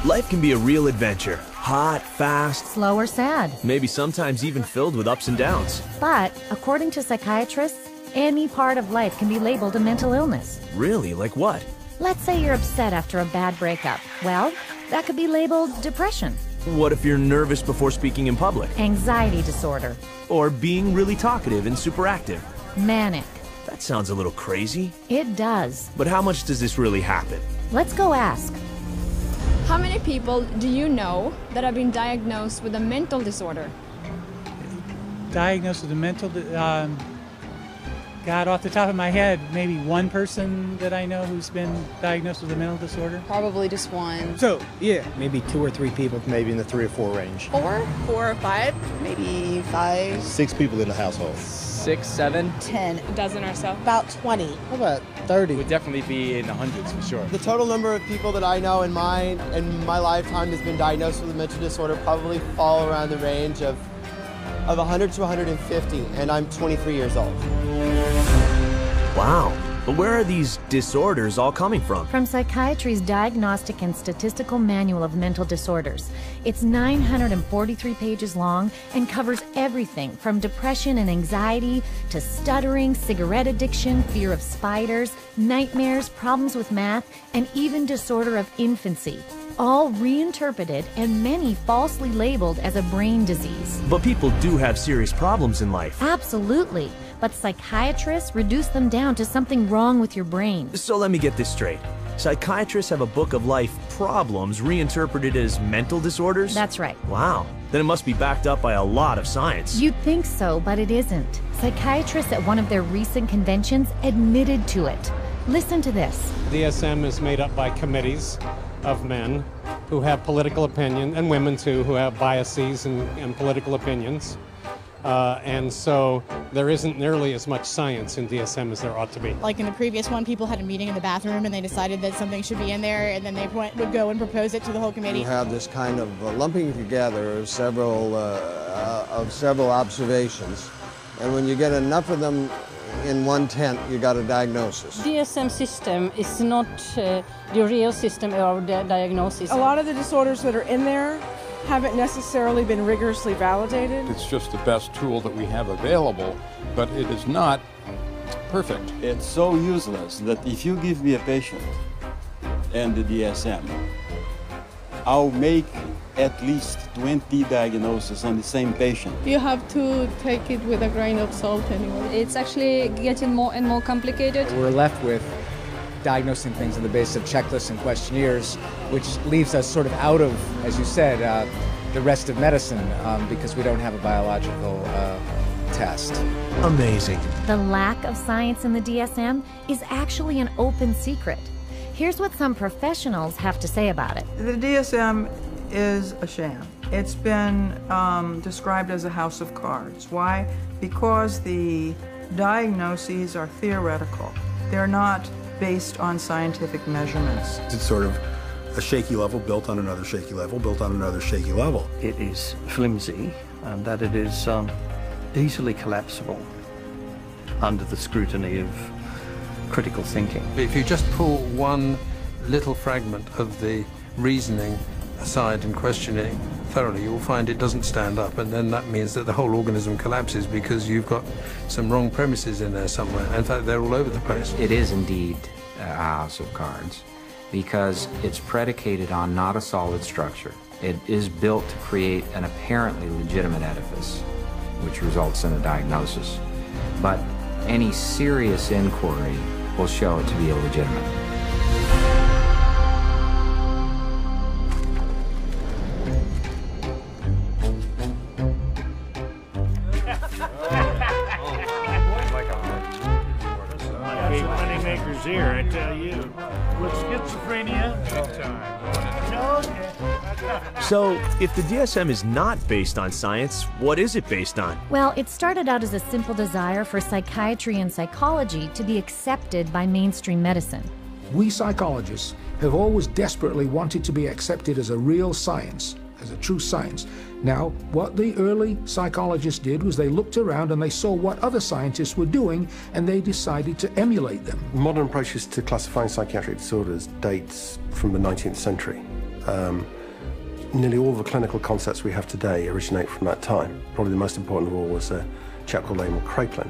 Life can be a real adventure. Hot, fast, slow or sad. Maybe sometimes even filled with ups and downs. But, according to psychiatrists, any part of life can be labeled a mental illness. Really? Like what? Let's say you're upset after a bad breakup. Well, that could be labeled depression. What if you're nervous before speaking in public? Anxiety disorder. Or being really talkative and super active? Manic. That sounds a little crazy. It does. But how much does this really happen? Let's go ask. How many people do you know that have been diagnosed with a mental disorder? Diagnosed with a mental God, off the top of my head, maybe one person that I know who's been diagnosed with a mental disorder. Probably just one. So, yeah, maybe 2 or 3 people, maybe in the 3 or 4 range. 4 or 5, maybe 5. 6 people in the household. 6, 7, 10, a dozen or so. About 20. How about 30? Would definitely be in the hundreds for sure. The total number of people that I know in my lifetime has been diagnosed with a mental disorder probably fall around the range of 100 to 150, and I'm 23 years old. Wow. But where are these disorders all coming from? From Psychiatry's Diagnostic and Statistical Manual of Mental Disorders. It's 943 pages long and covers everything from depression and anxiety to stuttering, cigarette addiction, fear of spiders, nightmares, problems with math, and even disorder of infancy. All reinterpreted and many falsely labeled as a brain disease. But people do have serious problems in life. Absolutely. But psychiatrists reduce them down to something wrong with your brain. So let me get this straight. Psychiatrists have a book of life problems reinterpreted as mental disorders? That's right. Wow. Then it must be backed up by a lot of science. You'd think so, but it isn't. Psychiatrists at one of their recent conventions admitted to it. Listen to this. DSM is made up by committees of men who have political opinion, and women too, who have biases and political opinions. And so there isn't nearly as much science in DSM as there ought to be. Like in the previous one, people had a meeting in the bathroom and they decided that something should be in there, and then they would go and propose it to the whole committee. You have this kind of lumping together of several observations, and when you get enough of them in one tent, you got a diagnosis. DSM system is not the real system of the diagnosis. A lot of the disorders that are in there haven't necessarily been rigorously validated. It's just the best tool that we have available, but it is not perfect. It's so useless that if you give me a patient and the DSM, I'll make at least 20 diagnoses on the same patient. You have to take it with a grain of salt anyway. It's actually getting more and more complicated. We're left with diagnosing things on the basis of checklists and questionnaires, which leaves us sort of out of, as you said, the rest of medicine because we don't have a biological test. Amazing. The lack of science in the DSM is actually an open secret. Here's what some professionals have to say about it. The DSM is a sham. It's been described as a house of cards. Why? Because the diagnoses are theoretical. They're not based on scientific measurements. It's sort of a shaky level built on another shaky level, built on another shaky level. It is flimsy and that it is easily collapsible under the scrutiny of critical thinking. If you just pull one little fragment of the reasoning aside and question it thoroughly, you'll find it doesn't stand up, and then that means that the whole organism collapses because you've got some wrong premises in there somewhere. In fact, they're all over the place. It is indeed a house of cards because it's predicated on not a solid structure. It is built to create an apparently legitimate edifice, which results in a diagnosis. But any serious inquiry will show it to be illegitimate. Here, I tell you. With schizophrenia, So, if the DSM is not based on science, what is it based on? Well, it started out as a simple desire for psychiatry and psychology to be accepted by mainstream medicine. We psychologists have always desperately wanted to be accepted as a real science, as a true science. Now, what the early psychologists did was they looked around and they saw what other scientists were doing, and they decided to emulate them. Modern approaches to classifying psychiatric disorders dates from the 19th century. Nearly all the clinical concepts we have today originate from that time. Probably the most important of all was a chap called Emil Kraepelin,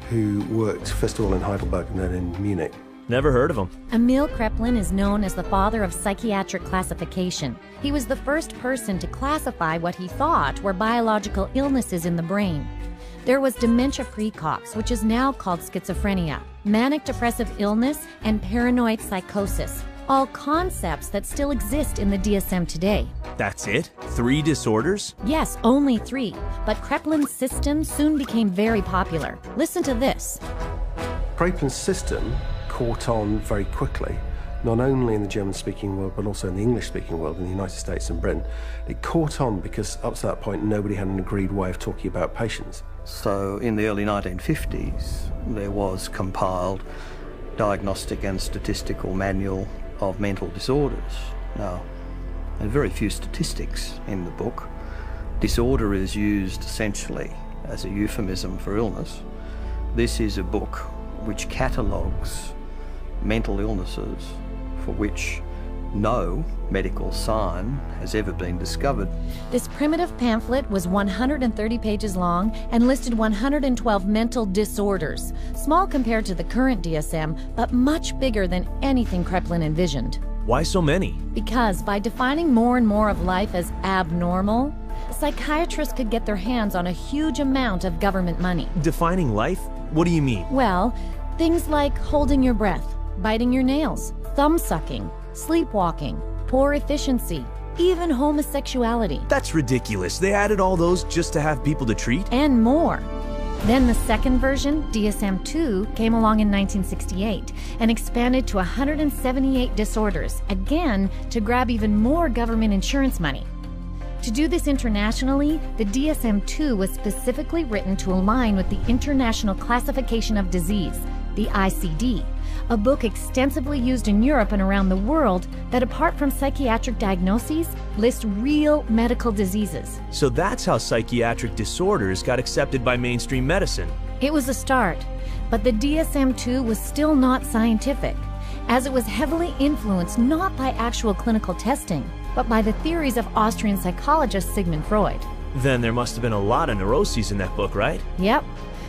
who worked first of all in Heidelberg and then in Munich. Never heard of him. Emil Kraepelin is known as the father of psychiatric classification. He was the first person to classify what he thought were biological illnesses in the brain. There was dementia praecox, which is now called schizophrenia, manic depressive illness, and paranoid psychosis, all concepts that still exist in the DSM today. That's it? 3 disorders? Yes, only 3, but Kraepelin's system soon became very popular. Listen to this. Kraepelin's system caught on very quickly, not only in the German-speaking world, but also in the English-speaking world, in the United States and Britain. It caught on because up to that point, nobody had an agreed way of talking about patients. So in the early 1950s, there was compiled Diagnostic and Statistical Manual of Mental Disorders. Now, there are very few statistics in the book. Disorder is used essentially as a euphemism for illness. This is a book which catalogues mental illnesses for which no medical sign has ever been discovered. This primitive pamphlet was 130 pages long and listed 112 mental disorders, small compared to the current DSM, but much bigger than anything Kraepelin envisioned. Why so many? Because by defining more and more of life as abnormal, psychiatrists could get their hands on a huge amount of government money. Defining life? What do you mean? Well, things like holding your breath, biting your nails, thumb-sucking, sleepwalking, poor efficiency, even homosexuality. That's ridiculous. They added all those just to have people to treat? And more. Then the second version, DSM-2, came along in 1968 and expanded to 178 disorders, again to grab even more government insurance money. To do this internationally, the DSM-2 was specifically written to align with the International Classification of Disease, the ICD, a book extensively used in Europe and around the world that, apart from psychiatric diagnoses, lists real medical diseases. So that's how psychiatric disorders got accepted by mainstream medicine. It was a start, but the DSM-2 was still not scientific, as it was heavily influenced not by actual clinical testing, but by the theories of Austrian psychologist Sigmund Freud. Then there must have been a lot of neuroses in that book, right? Yep.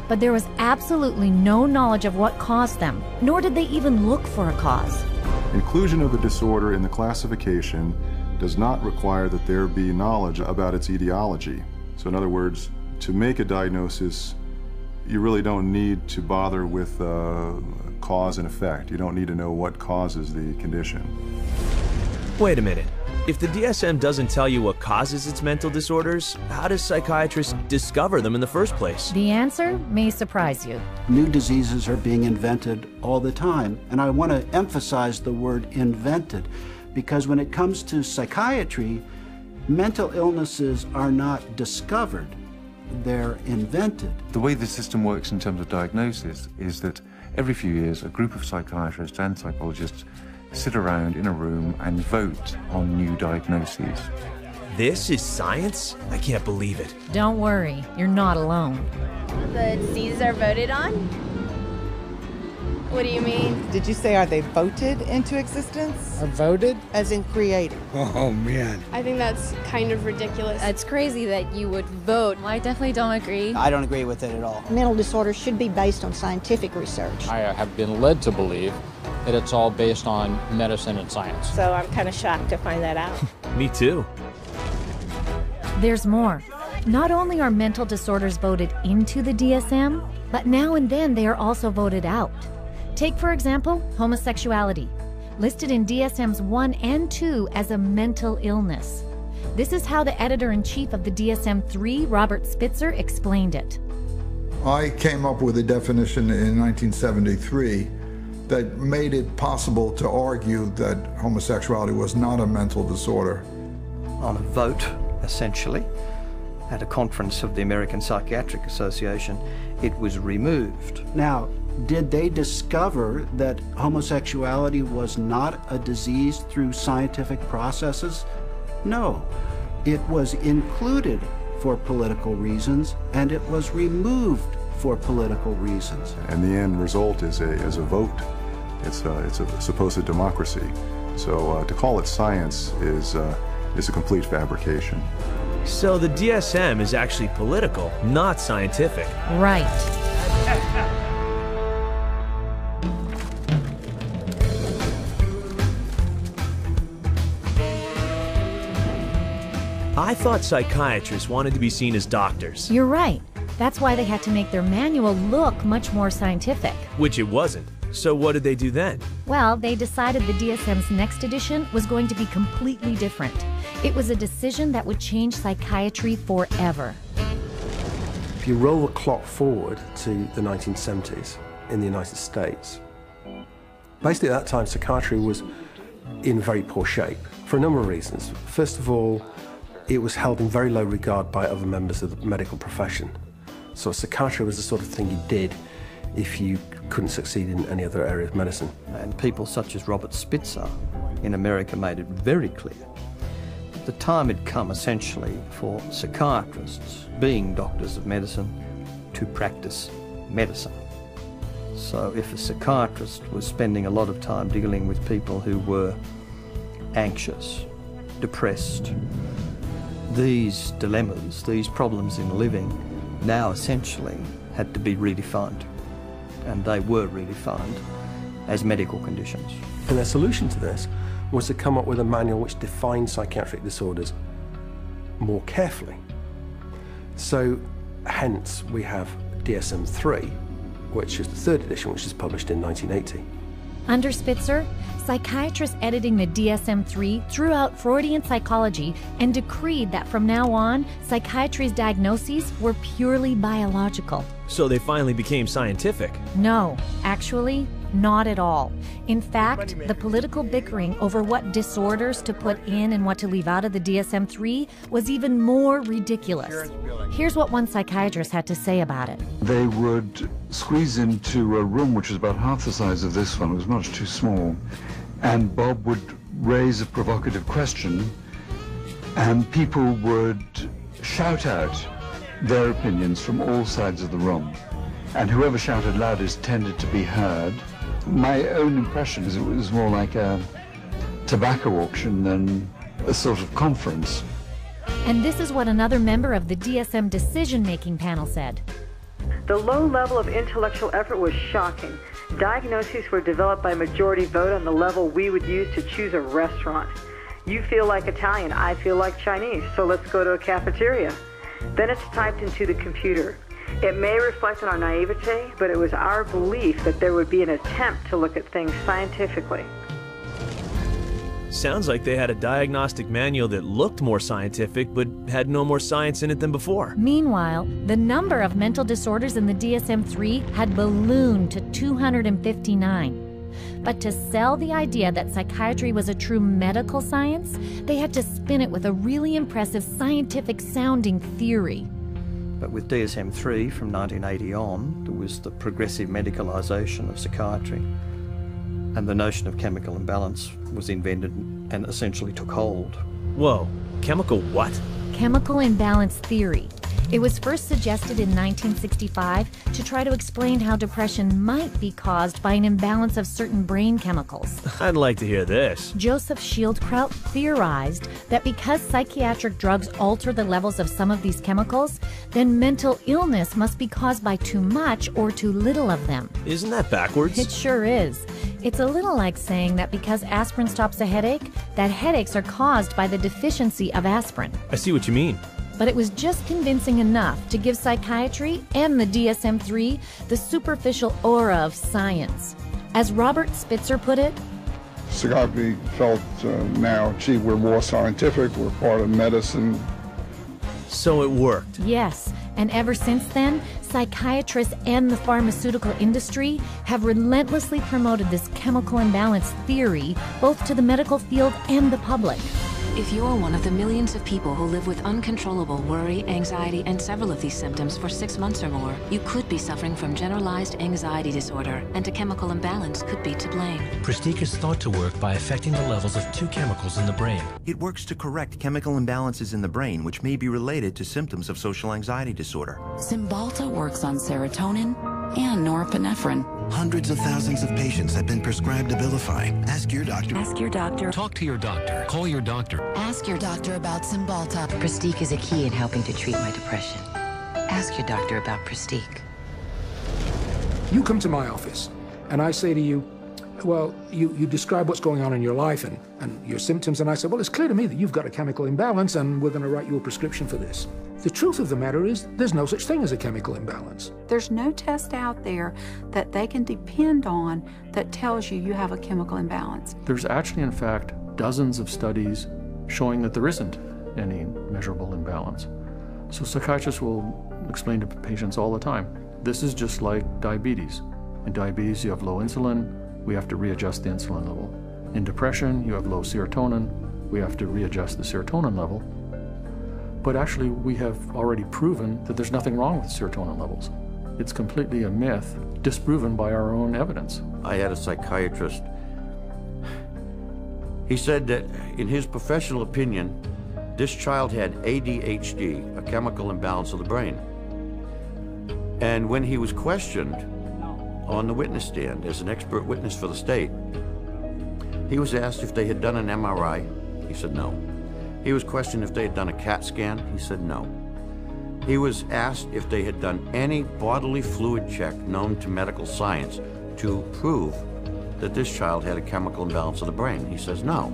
But there was absolutely no knowledge of what caused them, nor did they even look for a cause. Inclusion of the disorder in the classification does not require that there be knowledge about its etiology. So in other words, to make a diagnosis, you really don't need to bother with cause and effect. You don't need to know what causes the condition. Wait a minute. If the DSM doesn't tell you what causes its mental disorders, how does psychiatrists discover them in the first place? The answer may surprise you. New diseases are being invented all the time, and I want to emphasize the word invented, because when it comes to psychiatry, mental illnesses are not discovered, they're invented. The way the system works in terms of diagnosis is that every few years a group of psychiatrists and psychologists sit around in a room and vote on new diagnoses. This is science? I can't believe it. Don't worry, you're not alone. The diseases are voted on? What do you mean? Did you say, are they voted into existence? Are voted? As in created. Oh, man. I think that's kind of ridiculous. It's crazy that you would vote. I definitely don't agree. I don't agree with it at all. Mental disorders should be based on scientific research. I have been led to believe that it's all based on medicine and science. So I'm kind of shocked to find that out. Me too. There's more. Not only are mental disorders voted into the DSM, but now and then they are also voted out. Take, for example, homosexuality, listed in DSMs 1 and 2 as a mental illness. This is how the editor-in-chief of the DSM-3, Robert Spitzer, explained it. I came up with a definition in 1973 that made it possible to argue that homosexuality was not a mental disorder. On a vote, essentially, at a conference of the American Psychiatric Association, it was removed. Now, did they discover that homosexuality was not a disease through scientific processes? No. It was included for political reasons, and it was removed for political reasons. And the end result is a vote. It's a supposed democracy. So to call it science is a complete fabrication. So the DSM is actually political, not scientific. Right. I thought psychiatrists wanted to be seen as doctors. You're right. That's why they had to make their manual look much more scientific. Which it wasn't. So what did they do then? Well, they decided the DSM's next edition was going to be completely different. It was a decision that would change psychiatry forever. If you roll the clock forward to the 1970s in the United States, basically at that time psychiatry was in very poor shape for a number of reasons. First of all, it was held in very low regard by other members of the medical profession. So psychiatry was the sort of thing you did if you couldn't succeed in any other area of medicine. And people such as Robert Spitzer in America made it very clear that the time had come essentially for psychiatrists, being doctors of medicine, to practice medicine. So if a psychiatrist was spending a lot of time dealing with people who were anxious, depressed, these dilemmas, these problems in living, now essentially had to be redefined. And they were redefined as medical conditions. And their solution to this was to come up with a manual which defined psychiatric disorders more carefully. So hence we have DSM-3, which is the third edition, which was published in 1980. Under Spitzer, psychiatrists editing the DSM-3 threw out Freudian psychology and decreed that from now on, psychiatry's diagnoses were purely biological. So they finally became scientific. No, actually, not at all. In fact, the political bickering over what disorders to put in and what to leave out of the DSM-3 was even more ridiculous. Here's what one psychiatrist had to say about it. They would squeeze into a room which was about half the size of this one. It was much too small. And Bob would raise a provocative question, and people would shout out their opinions from all sides of the room. And whoever shouted loudest tended to be heard. My own impression is it was more like a tobacco auction than a sort of conference. And this is what another member of the DSM decision-making panel said. The low level of intellectual effort was shocking. Diagnoses were developed by majority vote on the level we would use to choose a restaurant. You feel like Italian, I feel like Chinese, so let's go to a cafeteria. Then it's typed into the computer. It may reflect on our naivete, but it was our belief that there would be an attempt to look at things scientifically. Sounds like they had a diagnostic manual that looked more scientific but had no more science in it than before. Meanwhile, the number of mental disorders in the DSM-3 had ballooned to 259. But to sell the idea that psychiatry was a true medical science, they had to spin it with a really impressive scientific-sounding theory. But with DSM-3 from 1980 on, there was the progressive medicalisation of psychiatry. And the notion of chemical imbalance was invented and essentially took hold. Whoa, chemical what? Chemical imbalance theory. It was first suggested in 1965 to try to explain how depression might be caused by an imbalance of certain brain chemicals. I'd like to hear this. Joseph Schildkraut theorized that because psychiatric drugs alter the levels of some of these chemicals, then mental illness must be caused by too much or too little of them. Isn't that backwards? It sure is. It's a little like saying that because aspirin stops a headache, that headaches are caused by the deficiency of aspirin. I see what you mean. But it was just convincing enough to give psychiatry and the DSM-3 the superficial aura of science. As Robert Spitzer put it, psychiatry felt now, gee, we're more scientific, we're part of medicine. So it worked. Yes, and ever since then, psychiatrists and the pharmaceutical industry have relentlessly promoted this chemical imbalance theory both to the medical field and the public. If you're one of the millions of people who live with uncontrollable worry, anxiety, and several of these symptoms for 6 months or more, you could be suffering from generalized anxiety disorder, and a chemical imbalance could be to blame. Pristique is thought to work by affecting the levels of two chemicals in the brain. It works to correct chemical imbalances in the brain, which may be related to symptoms of social anxiety disorder. Cymbalta works on serotonin, and norepinephrine. Hundreds of thousands of patients have been prescribed Abilify. Ask your doctor. Ask your doctor. Talk to your doctor. Call your doctor. Ask your doctor about Cymbalta. Pristiq is a key in helping to treat my depression. Ask your doctor about Pristiq. You come to my office, and I say to you, well, you describe what's going on in your life and your symptoms, and I say, well, it's clear to me that you've got a chemical imbalance, and we're going to write you a prescription for this. The truth of the matter is, there's no such thing as a chemical imbalance. There's no test out there that they can depend on that tells you you have a chemical imbalance. There's actually, in fact, dozens of studies showing that there isn't any measurable imbalance. So psychiatrists will explain to patients all the time, this is just like diabetes. In diabetes, you have low insulin, we have to readjust the insulin level. In depression, you have low serotonin, we have to readjust the serotonin level. But actually, we have already proven that there's nothing wrong with serotonin levels. It's completely a myth, disproven by our own evidence. I had a psychiatrist. He said that, in his professional opinion, this child had ADHD, a chemical imbalance of the brain. And when he was questioned on the witness stand as an expert witness for the state, he was asked if they had done an MRI. He said no. He was questioned if they had done a CAT scan. He said no. He was asked if they had done any bodily fluid check known to medical science to prove that this child had a chemical imbalance of the brain. He says no.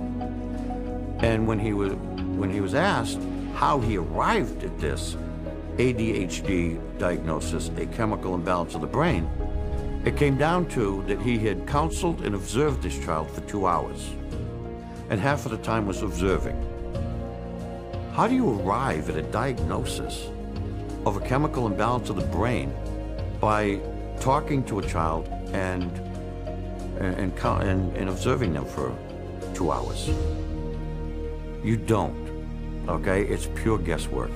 And when he was asked how he arrived at this ADHD diagnosis, a chemical imbalance of the brain, it came down to that he had counseled and observed this child for 2 hours, and half of the time was observing. How do you arrive at a diagnosis of a chemical imbalance of the brain by talking to a child and observing them for 2 hours? You don't, okay? It's pure guesswork.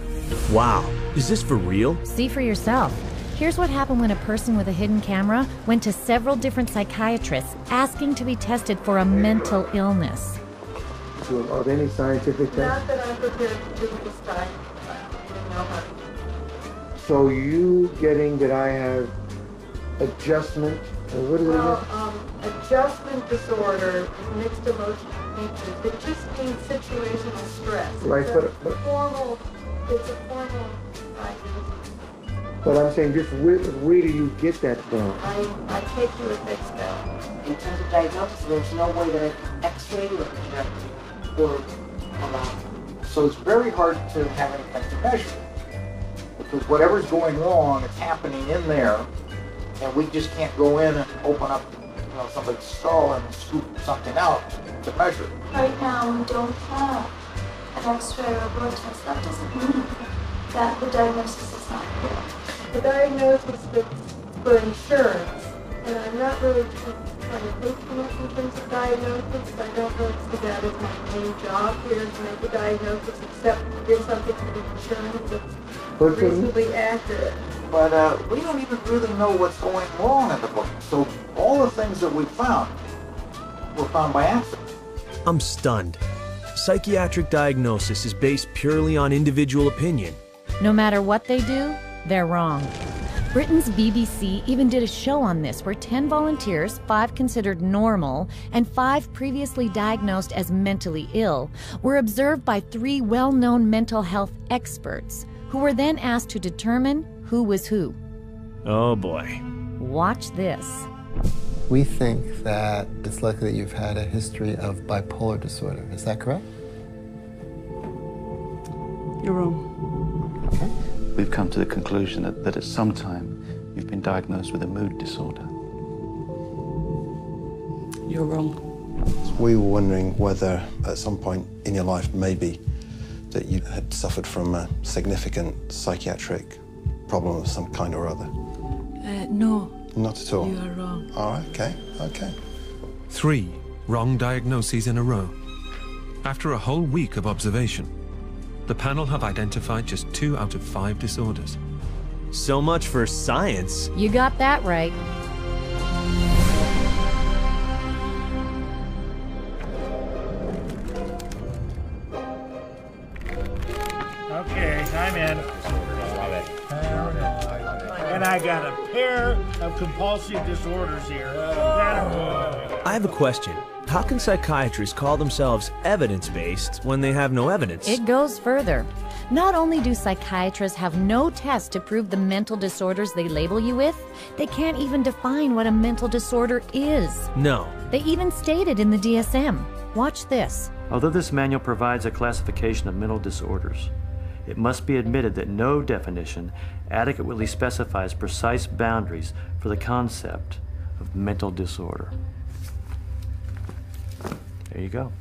Wow, is this for real? See for yourself. Here's what happened when a person with a hidden camera went to several different psychiatrists asking to be tested for a mental illness. So are there any scientific tests? Not that I'm prepared to do this time. No. So you getting that I have adjustment, what is it? Adjustment disorder, mixed emotional features. It just means situational stress. Right, it's a formal diagnosis. But I'm saying, just where do you get that from? I take you at face value. In terms of diagnosis, there's no way that I can x-ray or project or allow. So it's very hard to have anything to measure. Because whatever's going wrong, it's happening in there, and we just can't go in and open up somebody's skull and scoop something out to measure. Right now, we don't have an x-ray or blood test. That doesn't mean that the diagnosis is not correct. The diagnosis is for insurance, and I'm not really trying to think too much in terms of diagnosis. I don't really see that as my main job here, to make a diagnosis, except give something to the insurance that's reasonably accurate. But we don't even really know what's going wrong in the brain. So all the things that we found were found by accident. I'm stunned. Psychiatric diagnosis is based purely on individual opinion. No matter what they do, they're wrong. Britain's BBC even did a show on this where 10 volunteers, 5 considered normal, and 5 previously diagnosed as mentally ill, were observed by 3 well-known mental health experts, who were then asked to determine who was who. Oh boy. Watch this. We think that it's likely that you've had a history of bipolar disorder. Is that correct? You're wrong. Okay. We've come to the conclusion that at some time you've been diagnosed with a mood disorder. You're wrong. So we were wondering whether at some point in your life maybe that you had suffered from a significant psychiatric problem of some kind or other. No. Not at all? You are wrong. All right, okay. 3 wrong diagnoses in a row. After a whole week of observation, the panel have identified just 2 out of 5 disorders. So much for science. You got that right. Okay, I'm in. Love it. And I got a pair of compulsive disorders here. I have a question. How can psychiatrists call themselves evidence-based when they have no evidence? It goes further. Not only do psychiatrists have no test to prove the mental disorders they label you with, they can't even define what a mental disorder is. No. They even state it in the DSM. Watch this. Although this manual provides a classification of mental disorders, it must be admitted that no definition adequately specifies precise boundaries for the concept of mental disorder. There you go.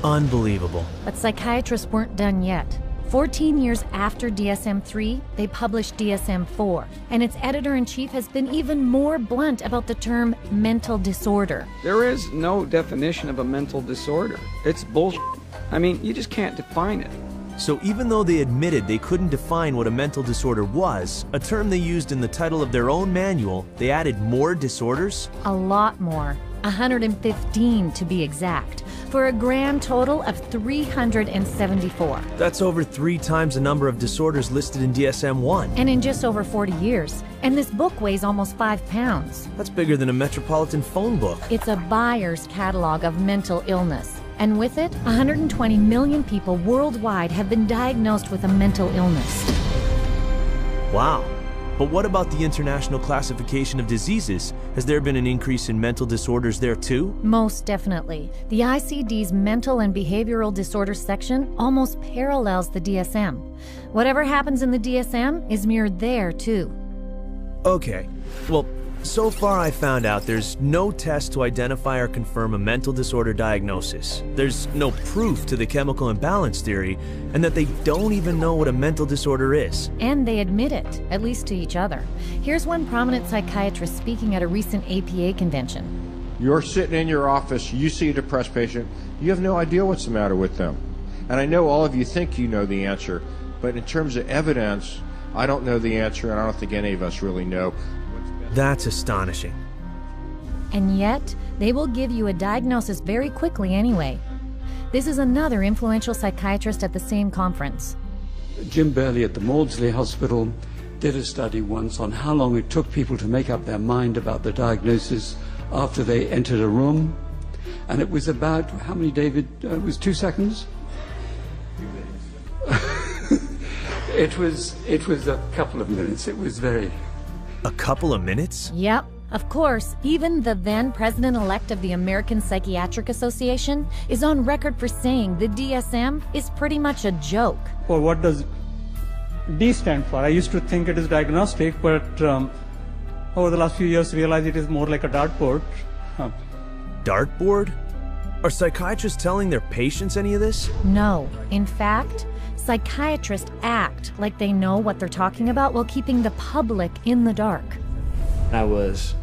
Unbelievable. But psychiatrists weren't done yet. 14 years after DSM-3, they published DSM-4, and its editor-in-chief has been even more blunt about the term mental disorder. There is no definition of a mental disorder. It's bullshit. I mean, you just can't define it. So even though they admitted they couldn't define what a mental disorder was, a term they used in the title of their own manual, they added more disorders? A lot more. 115 to be exact, for a grand total of 374. That's over 3 times the number of disorders listed in DSM-1. And in just over 40 years. And this book weighs almost 5 pounds. That's bigger than a Metropolitan phone book. It's a buyer's catalog of mental illness. And with it, 120 million people worldwide have been diagnosed with a mental illness. Wow. But what about the International Classification of Diseases? Has there been an increase in mental disorders there too? Most definitely. The ICD's Mental and Behavioral Disorders section almost parallels the DSM. Whatever happens in the DSM is mirrored there too. Okay, well, so far I found out there's no test to identify or confirm a mental disorder diagnosis. There's no proof to the chemical imbalance theory, and that they don't even know what a mental disorder is. And they admit it, at least to each other. Here's one prominent psychiatrist speaking at a recent APA convention. You're sitting in your office, you see a depressed patient, you have no idea what's the matter with them. And I know all of you think you know the answer, but in terms of evidence, I don't know the answer, and I don't think any of us really know. That's astonishing. And yet, they will give you a diagnosis very quickly anyway. This is another influential psychiatrist at the same conference. Jim Burley at the Maudsley Hospital did a study once on how long it took people to make up their mind about the diagnosis after they entered a room. And it was about, how many, David? It was 2 seconds? It was a couple of minutes. It was very... A couple of minutes? Yep. Of course, even the then president-elect of the American Psychiatric Association is on record for saying the DSM is pretty much a joke. Well, what does D stand for? I used to think it is diagnostic, but over the last few years realized it is more like a dartboard. Dartboard? Are psychiatrists telling their patients any of this? No. In fact, psychiatrists act like they know what they're talking about while keeping the public in the dark. I was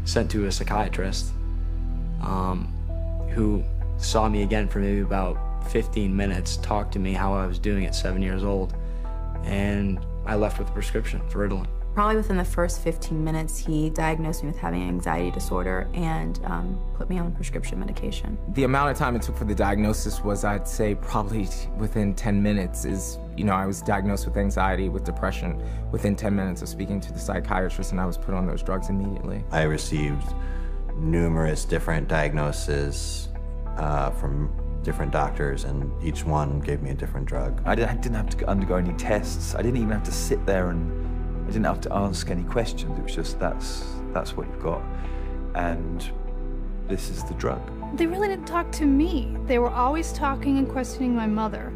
sent to a psychiatrist who saw me again for maybe about 15 minutes, talked to me how I was doing at 7 years old, and I left with a prescription for Ritalin. Probably within the first 15 minutes, he diagnosed me with having an anxiety disorder and put me on prescription medication. The amount of time it took for the diagnosis was, I'd say, probably within 10 minutes is, I was diagnosed with anxiety, with depression, within 10 minutes of speaking to the psychiatrist, and I was put on those drugs immediately. I received numerous different diagnoses from different doctors, and each one gave me a different drug. I didn't have to undergo any tests. I didn't even have to sit there and I didn't have to ask any questions. It was just, that's what you've got, and this is the drug. They really didn't talk to me. They were always talking and questioning my mother.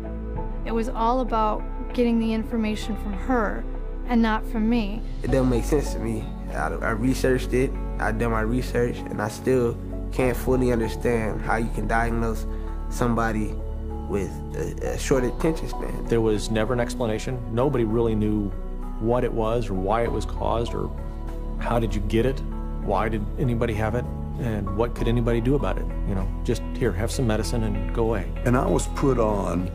It was all about getting the information from her and not from me. It doesn't make sense to me. I researched it, I've done my research, and I still can't fully understand how you can diagnose somebody with a short attention span. There was never an explanation. Nobody really knew what it was or why it was caused or how did you get it, why did anybody have it, and what could anybody do about it. Just here, have some medicine and go away. And I was put on,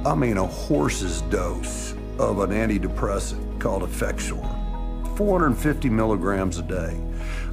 a horse's dose of an antidepressant called Effexor, 450 milligrams a day.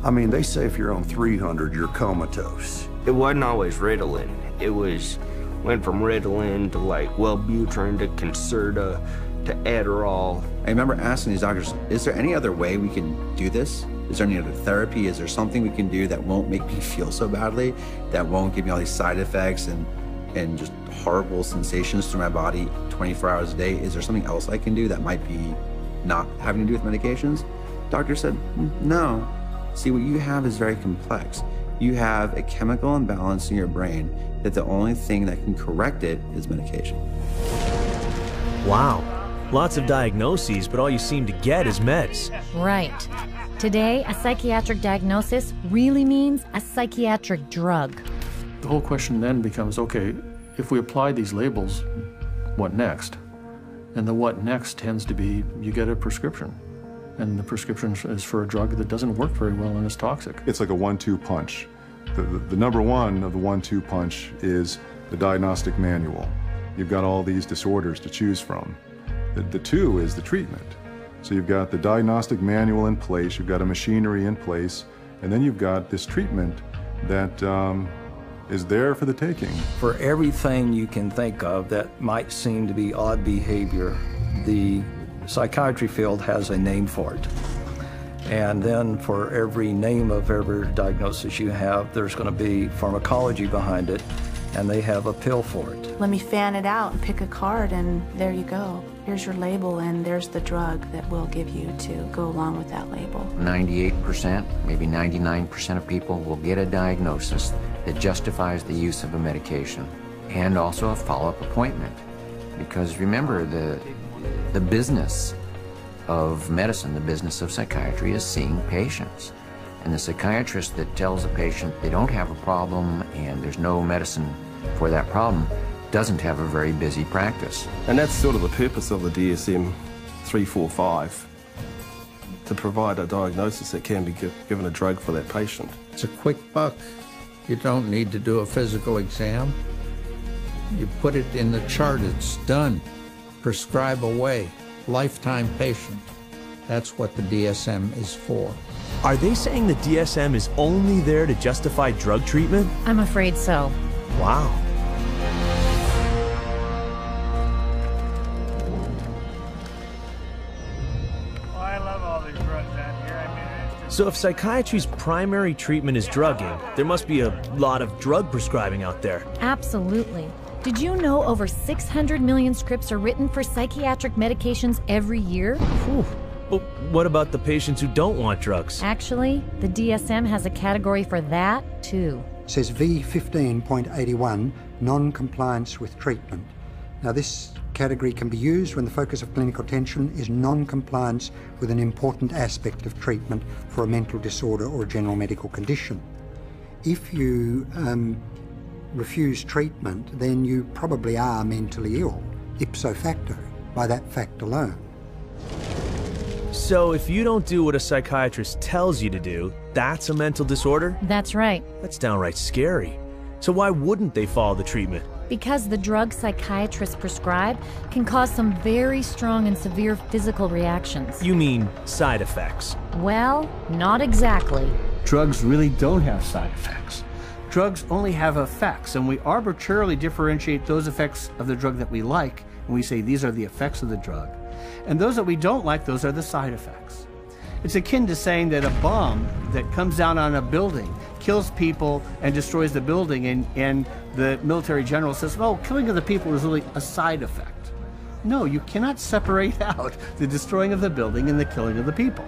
They say if you're on 300, you're comatose. It wasn't always Ritalin. It went from Ritalin to like Wellbutrin to Concerta to Adderall. I remember asking these doctors, is there any other way we can do this? Is there any other therapy? Is there something we can do that won't make me feel so badly, that won't give me all these side effects and just horrible sensations through my body 24 hours a day? Is there something else I can do that might be not having to do with medications? Doctor said, no. See, what you have is very complex. You have a chemical imbalance in your brain that the only thing that can correct it is medication. Wow. Lots of diagnoses, but all you seem to get is meds. Right. Today, a psychiatric diagnosis really means a psychiatric drug. The whole question then becomes, okay, if we apply these labels, what next? And the what next tends to be, you get a prescription. And the prescription is for a drug that doesn't work very well and is toxic. It's like a 1-2 punch. The number one of the 1-2 punch is the diagnostic manual. You've got all these disorders to choose from. The two is the treatment. So you've got the diagnostic manual in place, you've got a machinery in place, and then you've got this treatment that is there for the taking. For everything you can think of that might seem to be odd behavior, the psychiatry field has a name for it. And then for every name of every diagnosis you have, there's going to be pharmacology behind it, and they have a pill for it. Let me fan it out and pick a card, and there you go. Here's your label, and there's the drug that we'll give you to go along with that label. 98%, maybe 99% of people will get a diagnosis that justifies the use of a medication and also a follow-up appointment. Because remember, the business of medicine, the business of psychiatry, is seeing patients. And the psychiatrist that tells a patient they don't have a problem and there's no medicine for that problem doesn't have a very busy practice. And that's sort of the purpose of the DSM-345, to provide a diagnosis that can be given a drug for that patient. It's a quick buck. You don't need to do a physical exam. You put it in the chart, it's done. Prescribe away. Lifetime patient. That's what the DSM is for. Are they saying the DSM is only there to justify drug treatment? I'm afraid so. Wow. So if psychiatry's primary treatment is drugging, there must be a lot of drug prescribing out there. Absolutely. Did you know over 600 million scripts are written for psychiatric medications every year? Whew. But what about the patients who don't want drugs? Actually, the DSM has a category for that, too. It says V15.81, non-compliance with treatment. Now, this category can be used when the focus of clinical attention is non-compliance with an important aspect of treatment for a mental disorder or a general medical condition. If you refuse treatment, then you probably are mentally ill, ipso facto, by that fact alone. So if you don't do what a psychiatrist tells you to do, that's a mental disorder? That's right. That's downright scary. So why wouldn't they follow the treatment? Because the drugs psychiatrists prescribe can cause some very strong and severe physical reactions. You mean side effects? Well, not exactly. Drugs really don't have side effects. Drugs only have effects, and we arbitrarily differentiate those effects of the drug that we like, and we say these are the effects of the drug. And those that we don't like, those are the side effects. It's akin to saying that a bomb that comes down on a building kills people and destroys the building, and the military general says, oh, killing of the people is really a side effect. No, you cannot separate out the destroying of the building and the killing of the people.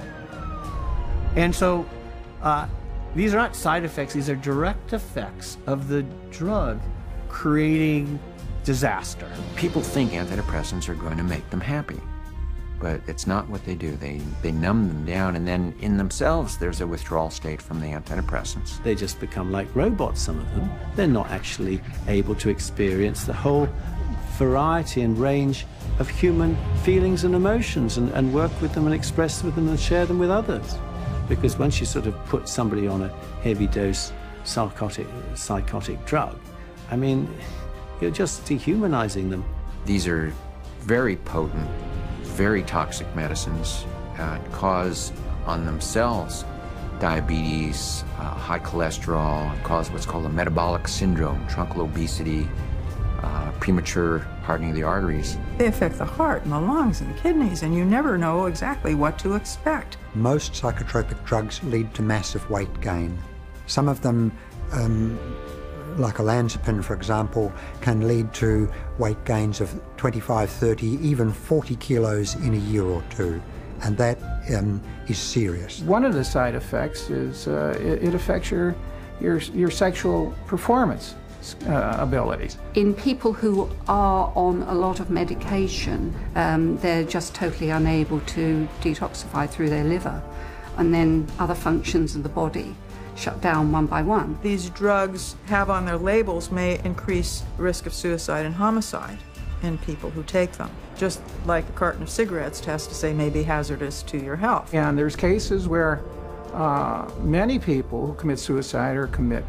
And so these are not side effects, these are direct effects of the drug creating disaster. People think antidepressants are going to make them happy, but it's not what they do. They numb them down, and then in themselves there's a withdrawal state from the antidepressants. They just become like robots, some of them. They're not actually able to experience the whole variety and range of human feelings and emotions and work with them and express with them and share them with others. Because once you sort of put somebody on a heavy dose psychotic drug, I mean, you're just dehumanizing them. These are very potent, very toxic medicines, cause on themselves diabetes, high cholesterol, cause what's called a metabolic syndrome, truncal obesity, premature hardening of the arteries. They affect the heart and the lungs and the kidneys, and you never know exactly what to expect. Most psychotropic drugs lead to massive weight gain. Some of them, like olanzapine, for example, can lead to weight gains of 25, 30, even 40 kilos in a year or two, and that is serious. One of the side effects is it affects your sexual performance abilities. In people who are on a lot of medication, they're just totally unable to detoxify through their liver, and then other functions of the body shut down one by one. These drugs have on their labels may increase risk of suicide and homicide in people who take them. Just like a carton of cigarettes has to say may be hazardous to your health. And there's cases where many people who commit suicide or commit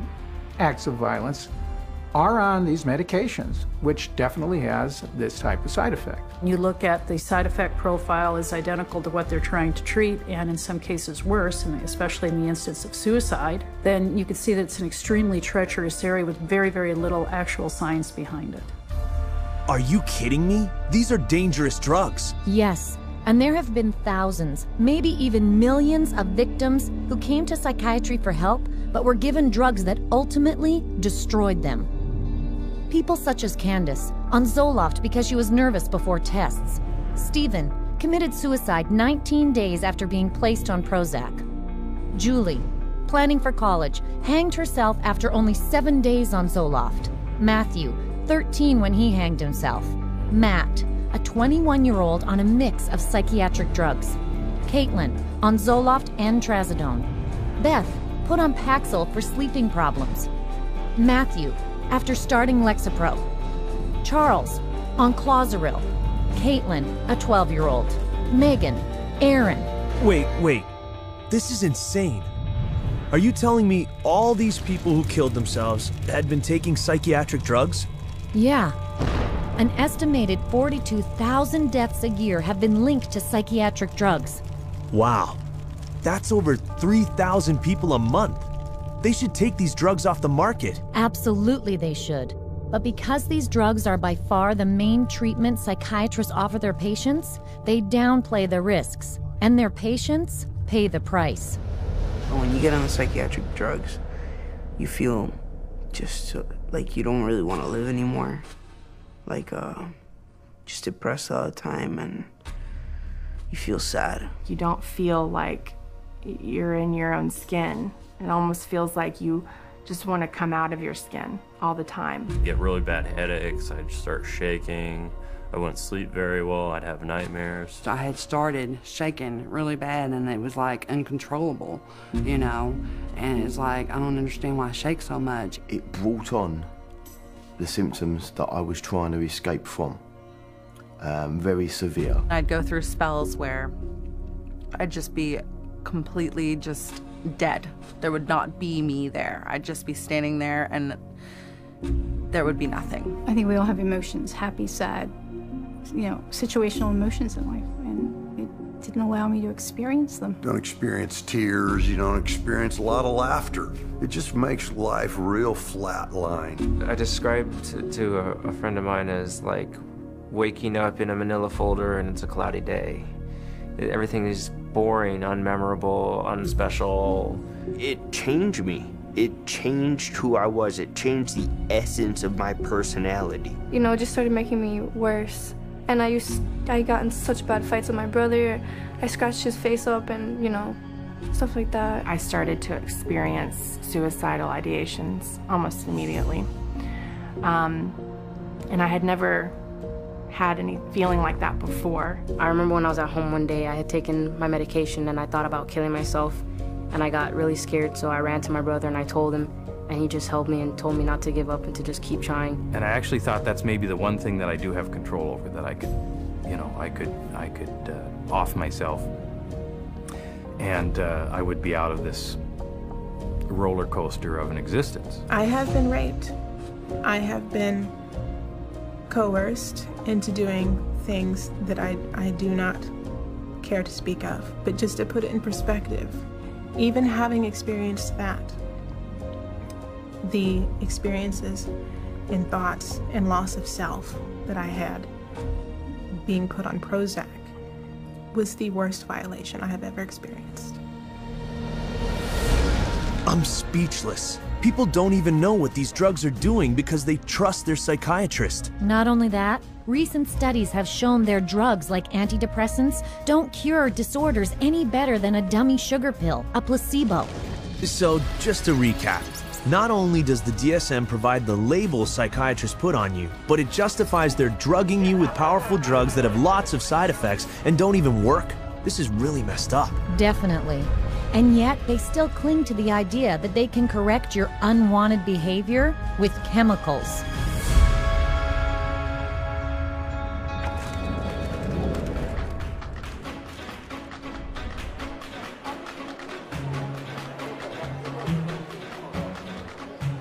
acts of violence are on these medications, which definitely has this type of side effect. You look at the side effect profile is identical to what they're trying to treat, and in some cases worse, and especially in the instance of suicide, then you can see that it's an extremely treacherous area with very, very little actual science behind it. Are you kidding me? These are dangerous drugs. Yes, and there have been thousands, maybe even millions of victims who came to psychiatry for help, but were given drugs that ultimately destroyed them. People such as Candace, on Zoloft because she was nervous before tests. Stephen committed suicide 19 days after being placed on Prozac. Julie, planning for college, hanged herself after only 7 days on Zoloft. Matthew, 13 when he hanged himself. Matt, a 21-year-old on a mix of psychiatric drugs. Caitlin, on Zoloft and Trazodone. Beth, put on Paxil for sleeping problems. Matthew, after starting Lexapro. Charles, on Clozaril. Caitlin, a 12-year-old. Megan, Aaron. Wait. This is insane. Are you telling me all these people who killed themselves had been taking psychiatric drugs? Yeah. An estimated 42,000 deaths a year have been linked to psychiatric drugs. Wow. That's over 3,000 people a month. They should take these drugs off the market. Absolutely they should. But because these drugs are by far the main treatment psychiatrists offer their patients, they downplay the risks, and their patients pay the price. When you get on the psychiatric drugs, you feel just like you don't really want to live anymore. Like, just depressed all the time, and you feel sad. You don't feel like you're in your own skin. It almost feels like you just want to come out of your skin all the time. Get really bad headaches, I'd start shaking, I wouldn't sleep very well, I'd have nightmares. I had started shaking really bad, and it was like uncontrollable, you know, and it's like, I don't understand why I shake so much. It brought on the symptoms that I was trying to escape from, very severe. I'd go through spells where I'd just be completely just dead. There would not be me there. I'd just be standing there and there would be nothing. I think we all have emotions, happy, sad, situational emotions in life, and it didn't allow me to experience them. Don't experience tears, you don't experience a lot of laughter. It just makes life real flatline. I described to a friend of mine as like waking up in a manila folder and it's a cloudy day. Everything is boring, unmemorable, unspecial. It changed me. It changed who I was. It changed the essence of my personality. It just started making me worse. And I got in such bad fights with my brother. I scratched his face up and, stuff like that. I started to experience suicidal ideations almost immediately. And I had never had any feeling like that before. I remember when I was at home one day, I had taken my medication and I thought about killing myself, and I got really scared, so I ran to my brother and I told him, and he just held me and told me not to give up and to just keep trying. And I actually thought that's maybe the one thing that I do have control over, that I could, I could off myself, and I would be out of this roller coaster of an existence. I have been raped. I have been coerced into doing things that I do not care to speak of. But just to put it in perspective, even having experienced that, the experiences in thoughts and loss of self that I had, being put on Prozac was the worst violation I have ever experienced. I'm speechless. People don't even know what these drugs are doing because they trust their psychiatrist. Not only that, recent studies have shown their drugs like antidepressants don't cure disorders any better than a dummy sugar pill, a placebo. So, just to recap, not only does the DSM provide the label psychiatrists put on you, but it justifies their drugging you with powerful drugs that have lots of side effects and don't even work. This is really messed up. Definitely. And yet, they still cling to the idea that they can correct your unwanted behavior with chemicals.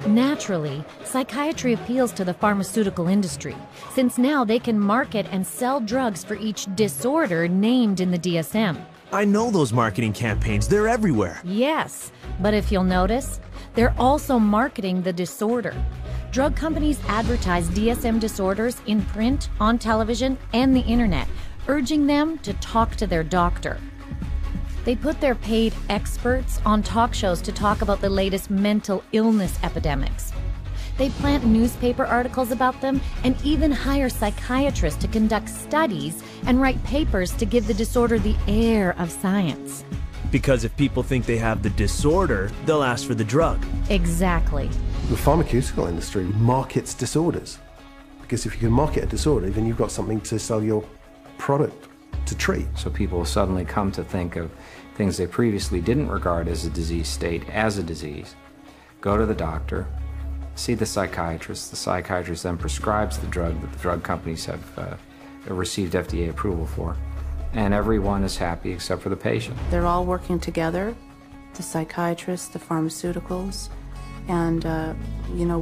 Naturally, psychiatry appeals to the pharmaceutical industry, since now they can market and sell drugs for each disorder named in the DSM. I know those marketing campaigns, they're everywhere. Yes, but if you'll notice, they're also marketing the disorder. Drug companies advertise DSM disorders in print, on television, and the internet, urging them to talk to their doctor. They put their paid experts on talk shows to talk about the latest mental illness epidemics. They plant newspaper articles about them and even hire psychiatrists to conduct studies and write papers to give the disorder the air of science. Because if people think they have the disorder, they'll ask for the drug. Exactly. The pharmaceutical industry markets disorders. Because if you can market a disorder, then you've got something to sell your product to treat. So people suddenly come to think of things they previously didn't regard as a disease state as a disease, go to the doctor, see the psychiatrist then prescribes the drug that the drug companies have received FDA approval for, and everyone is happy except for the patient. They're all working together, the psychiatrists, the pharmaceuticals, and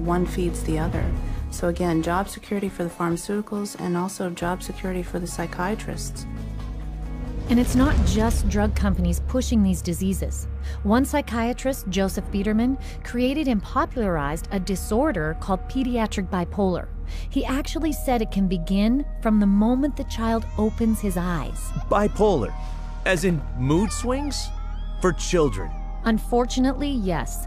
one feeds the other. So again, job security for the pharmaceuticals and also job security for the psychiatrists. And it's not just drug companies pushing these diseases. One psychiatrist, Joseph Biederman, created and popularized a disorder called pediatric bipolar. He actually said it can begin from the moment the child opens his eyes. Bipolar, as in mood swings? For children? Unfortunately, yes.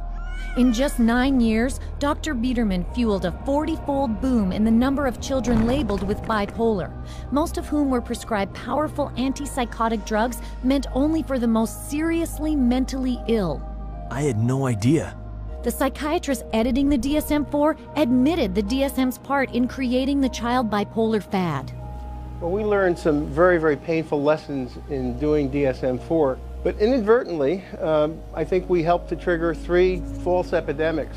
In just 9 years, Dr. Biederman fueled a 40-fold boom in the number of children labeled with bipolar, most of whom were prescribed powerful antipsychotic drugs meant only for the most seriously mentally ill. I had no idea. The psychiatrist editing the DSM-4 admitted the DSM's part in creating the child bipolar fad. Well, we learned some very, very painful lessons in doing DSM-4. But inadvertently, I think we helped to trigger 3 false epidemics.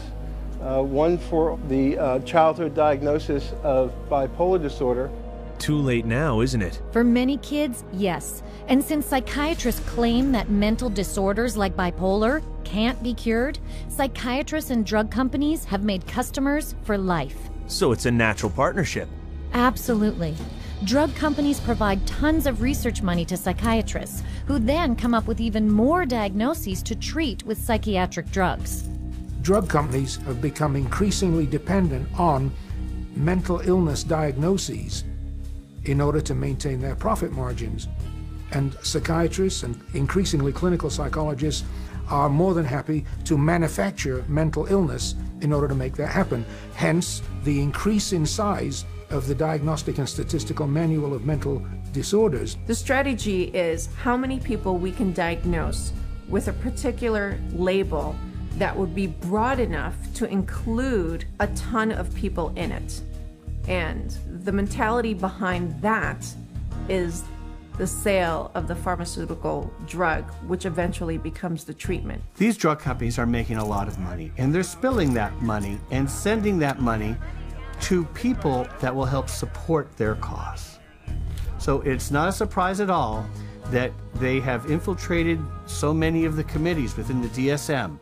One for the childhood diagnosis of bipolar disorder. Too late now, isn't it? For many kids, yes. And since psychiatrists claim that mental disorders like bipolar can't be cured, psychiatrists and drug companies have made customers for life. So it's a natural partnership. Absolutely. Drug companies provide tons of research money to psychiatrists, who then come up with even more diagnoses to treat with psychiatric drugs. Drug companies have become increasingly dependent on mental illness diagnoses in order to maintain their profit margins. And psychiatrists and increasingly clinical psychologists are more than happy to manufacture mental illness in order to make that happen. Hence, the increase in size of the Diagnostic and Statistical Manual of Mental Disorders. The strategy is how many people we can diagnose with a particular label that would be broad enough to include a ton of people in it. And the mentality behind that is the sale of the pharmaceutical drug, which eventually becomes the treatment. These drug companies are making a lot of money, and they're spilling that money and sending that money to people that will help support their cause. So it's not a surprise at all that they have infiltrated so many of the committees within the DSM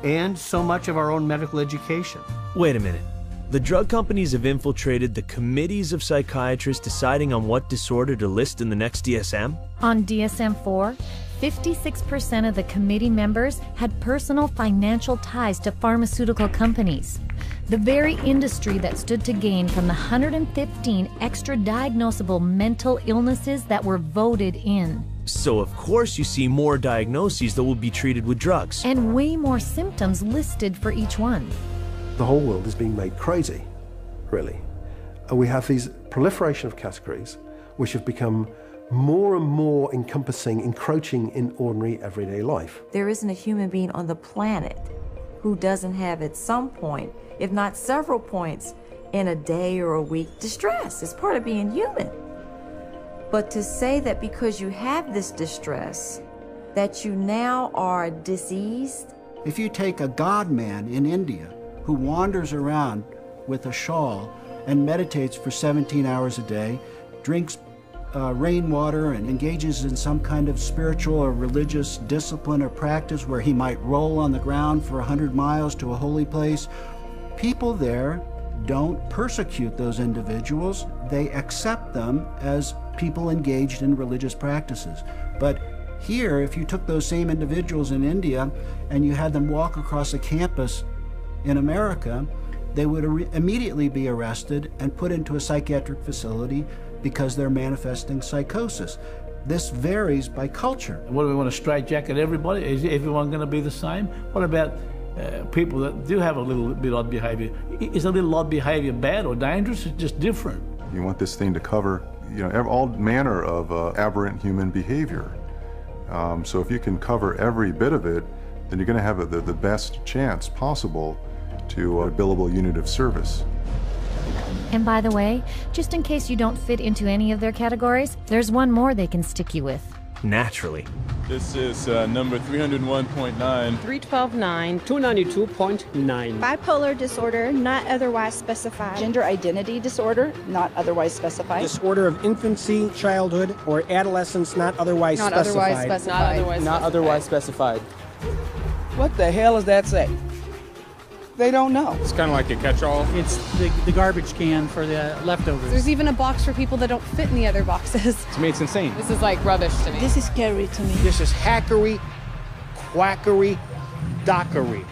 and so much of our own medical education. Wait a minute. The drug companies have infiltrated the committees of psychiatrists deciding on what disorder to list in the next DSM? On DSM-4, 56% of the committee members had personal financial ties to pharmaceutical companies, the very industry that stood to gain from the 115 extra diagnosable mental illnesses that were voted in. So of course you see more diagnoses that will be treated with drugs. And way more symptoms listed for each one. The whole world is being made crazy, really. And we have these proliferation of categories which have become more and more encompassing, encroaching in ordinary everyday life. There isn't a human being on the planet who doesn't have at some point, if not several points, in a day or a week, distress. It's part of being human. But to say that because you have this distress, that you now are diseased. If you take a god man in India who wanders around with a shawl and meditates for 17 hours a day, drinks rainwater and engages in some kind of spiritual or religious discipline or practice where he might roll on the ground for 100 miles to a holy place, people there don't persecute those individuals. They accept them as people engaged in religious practices. But here, if you took those same individuals in India and you had them walk across a campus in America, they would immediately be arrested and put into a psychiatric facility because they're manifesting psychosis. This varies by culture. What do we want to straitjacket everybody? Is everyone going to be the same? What about people that do have a little bit odd behavior? Is a little odd behavior bad or dangerous? It's just different. You want this thing to cover, all manner of aberrant human behavior. So if you can cover every bit of it, then you're going to have the best chance possible to a billable unit of service. And by the way, just in case you don't fit into any of their categories, there's one more they can stick you with. Naturally. This is number 301.9. 312.9. 292.9. Bipolar disorder, not otherwise specified. Gender identity disorder, not otherwise specified. Disorder of infancy, childhood, or adolescence, not otherwise not specified. Otherwise specified. Not otherwise specified. What the hell does that say? They don't know. It's kind of like a catch-all. It's the garbage can for the leftovers. There's even a box for people that don't fit in the other boxes. To me, it's insane. This is like rubbish to me. This is scary to me. This is hackery, quackery, dockery.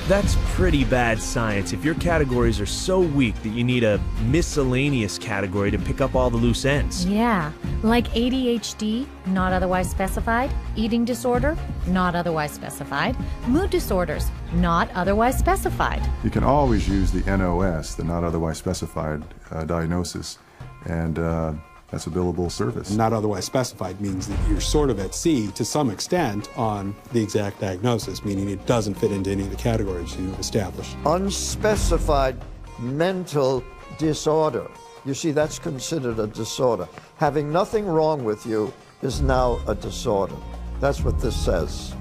That's pretty bad science if your categories are so weak that you need a miscellaneous category to pick up all the loose ends. Yeah, like ADHD, not otherwise specified, eating disorder, not otherwise specified, mood disorders, not otherwise specified. You can always use the NOS, the not otherwise specified diagnosis, and that's a billable service. Not otherwise specified means that you're sort of at sea to some extent on the exact diagnosis, meaning it doesn't fit into any of the categories you've established. Unspecified mental disorder. You see, that's considered a disorder. Having nothing wrong with you is now a disorder. That's what this says.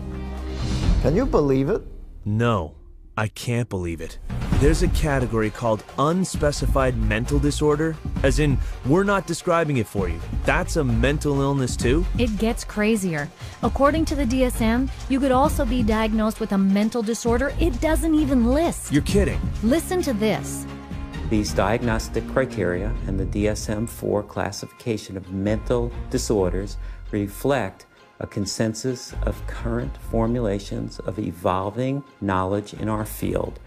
Can you believe it? No, I can't believe it. There's a category called unspecified mental disorder, as in, we're not describing it for you. That's a mental illness too? It gets crazier. According to the DSM, you could also be diagnosed with a mental disorder it doesn't even list. You're kidding. Listen to this. These diagnostic criteria and the DSM-IV classification of mental disorders reflect a consensus of current formulations of evolving knowledge in our field.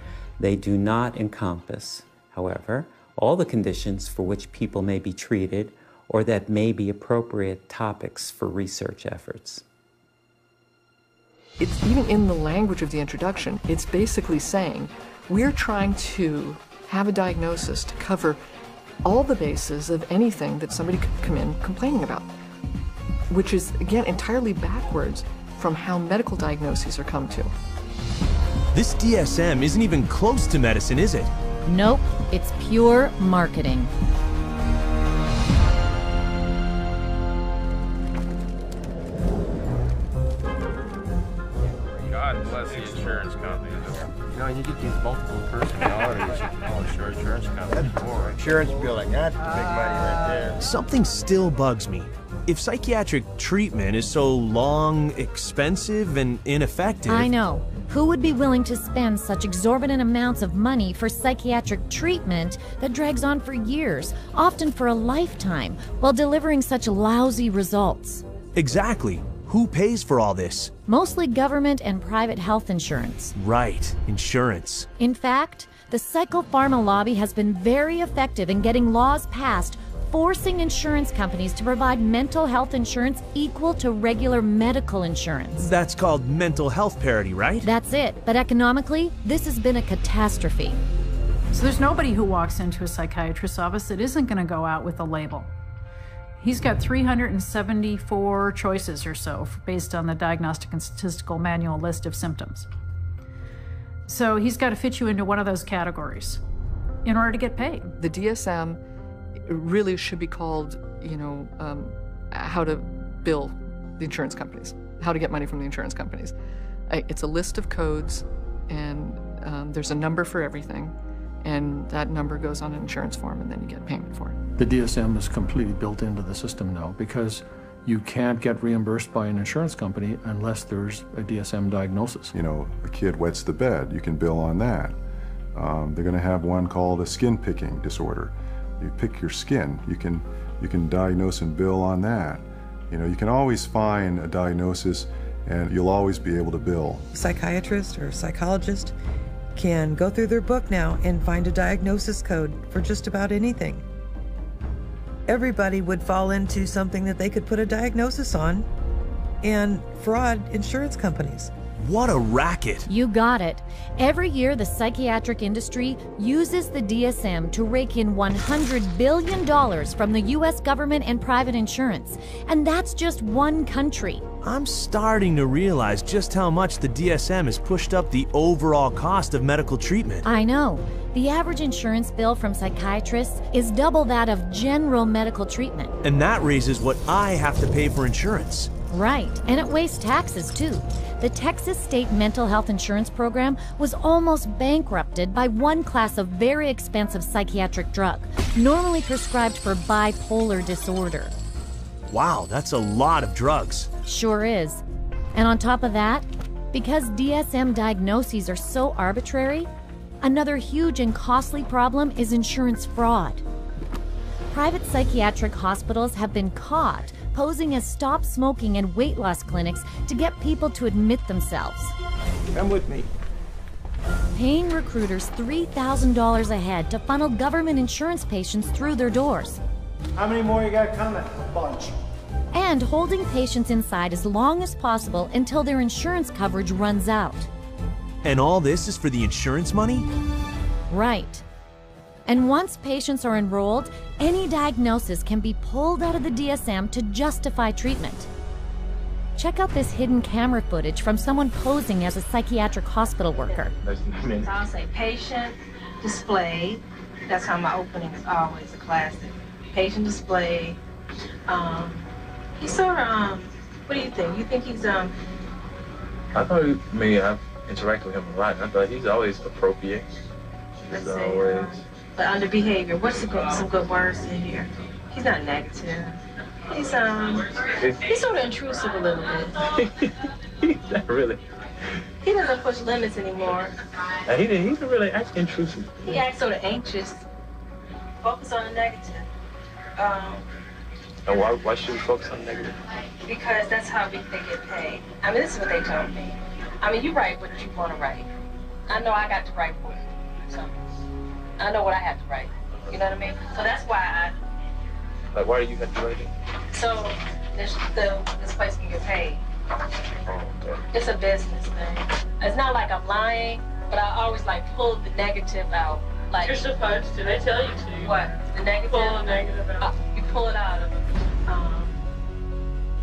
They do not encompass, however, all the conditions for which people may be treated or that may be appropriate topics for research efforts. It's even in the language of the introduction, it's basically saying we're trying to have a diagnosis to cover all the bases of anything that somebody could come in complaining about, which is, again, entirely backwards from how medical diagnoses are come to. This DSM isn't even close to medicine, is it? Nope, it's pure marketing. God bless the insurance companies. You get these multiple personalities with your insurance companies. Insurance billing, that's big money right there. Something still bugs me. If psychiatric treatment is so long, expensive, and ineffective... I know. Who would be willing to spend such exorbitant amounts of money for psychiatric treatment that drags on for years, often for a lifetime, while delivering such lousy results? Exactly. Who pays for all this? Mostly government and private health insurance. Right, insurance. In fact, the psychopharma lobby has been very effective in getting laws passed forcing insurance companies to provide mental health insurance equal to regular medical insurance. That's called mental health parity, right? That's it. But economically, this has been a catastrophe. So there's nobody who walks into a psychiatrist's office that isn't going to go out with a label. He's got 374 choices or so based on the Diagnostic and Statistical Manual list of symptoms. So he's got to fit you into one of those categories in order to get paid. The DSM really should be called, how to bill the insurance companies, how to get money from the insurance companies. It's a list of codes, and there's a number for everything, and that number goes on an insurance form, and then you get payment for it. The DSM is completely built into the system now because you can't get reimbursed by an insurance company unless there's a DSM diagnosis. A kid wets the bed, you can bill on that. They're going to have one called a skin picking disorder. You pick your skin, you can diagnose and bill on that. You can always find a diagnosis and you'll always be able to bill. Psychiatrist or psychologist can go through their book now and find a diagnosis code for just about anything. Everybody would fall into something that they could put a diagnosis on and fraud insurance companies. What a racket! You got it. Every year, the psychiatric industry uses the DSM to rake in $100 billion from the U.S. government and private insurance. And that's just one country. I'm starting to realize just how much the DSM has pushed up the overall cost of medical treatment. I know. The average insurance bill from psychiatrists is double that of general medical treatment. And that raises what I have to pay for insurance. Right, and it wastes taxes too. The Texas State Mental Health Insurance Program was almost bankrupted by one class of very expensive psychiatric drug, normally prescribed for bipolar disorder. Wow, that's a lot of drugs. Sure is. And on top of that, because DSM diagnoses are so arbitrary, another huge and costly problem is insurance fraud. Private psychiatric hospitals have been caught posing as stop smoking and weight loss clinics to get people to admit themselves. Come with me. Paying recruiters $3,000 a head to funnel government insurance patients through their doors. How many more you got coming? A bunch. And holding patients inside as long as possible until their insurance coverage runs out. And all this is for the insurance money? Right. And once patients are enrolled, any diagnosis can be pulled out of the DSM to justify treatment. Check out this hidden camera footage from someone posing as a psychiatric hospital worker. I'll say patient display. That's how my opening is always a classic. Patient display. He's sort of, what do you think? You think he's, I thought, I've interacted with him a lot, and I thought he's always appropriate. He's always... But under behavior, what's some good words in here? He's not negative. He's sort of intrusive a little bit. He's not really. He doesn't push limits anymore. He doesn't really act intrusive. He acts sort of anxious. Focus on the negative. And why should we focus on the negative? Because that's how they get paid. This is what they told me. You write what you want to write. I know I got to write for you. So I know what I have to write. You know what I mean? So that's why why do you have to write it? So this place can get paid. Oh, okay. It's a business thing. It's not like I'm lying, but I always pull the negative out. You're supposed to. They tell you to. What? The negative? Pull the negative out. You pull it out of it.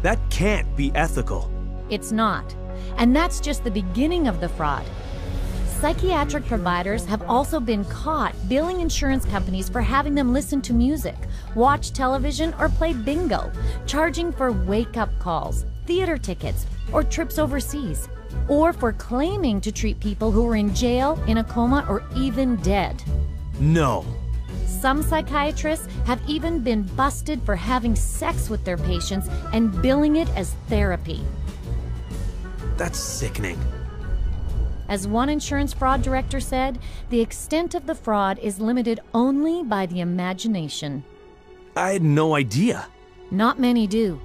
That can't be ethical. It's not. And that's just the beginning of the fraud. Psychiatric providers have also been caught billing insurance companies for having them listen to music, watch television, or play bingo, charging for wake-up calls, theater tickets, or trips overseas, or for claiming to treat people who are in jail, in a coma, or even dead. No. Some psychiatrists have even been busted for having sex with their patients and billing it as therapy. That's sickening. As one insurance fraud director said, the extent of the fraud is limited only by the imagination. I had no idea. Not many do.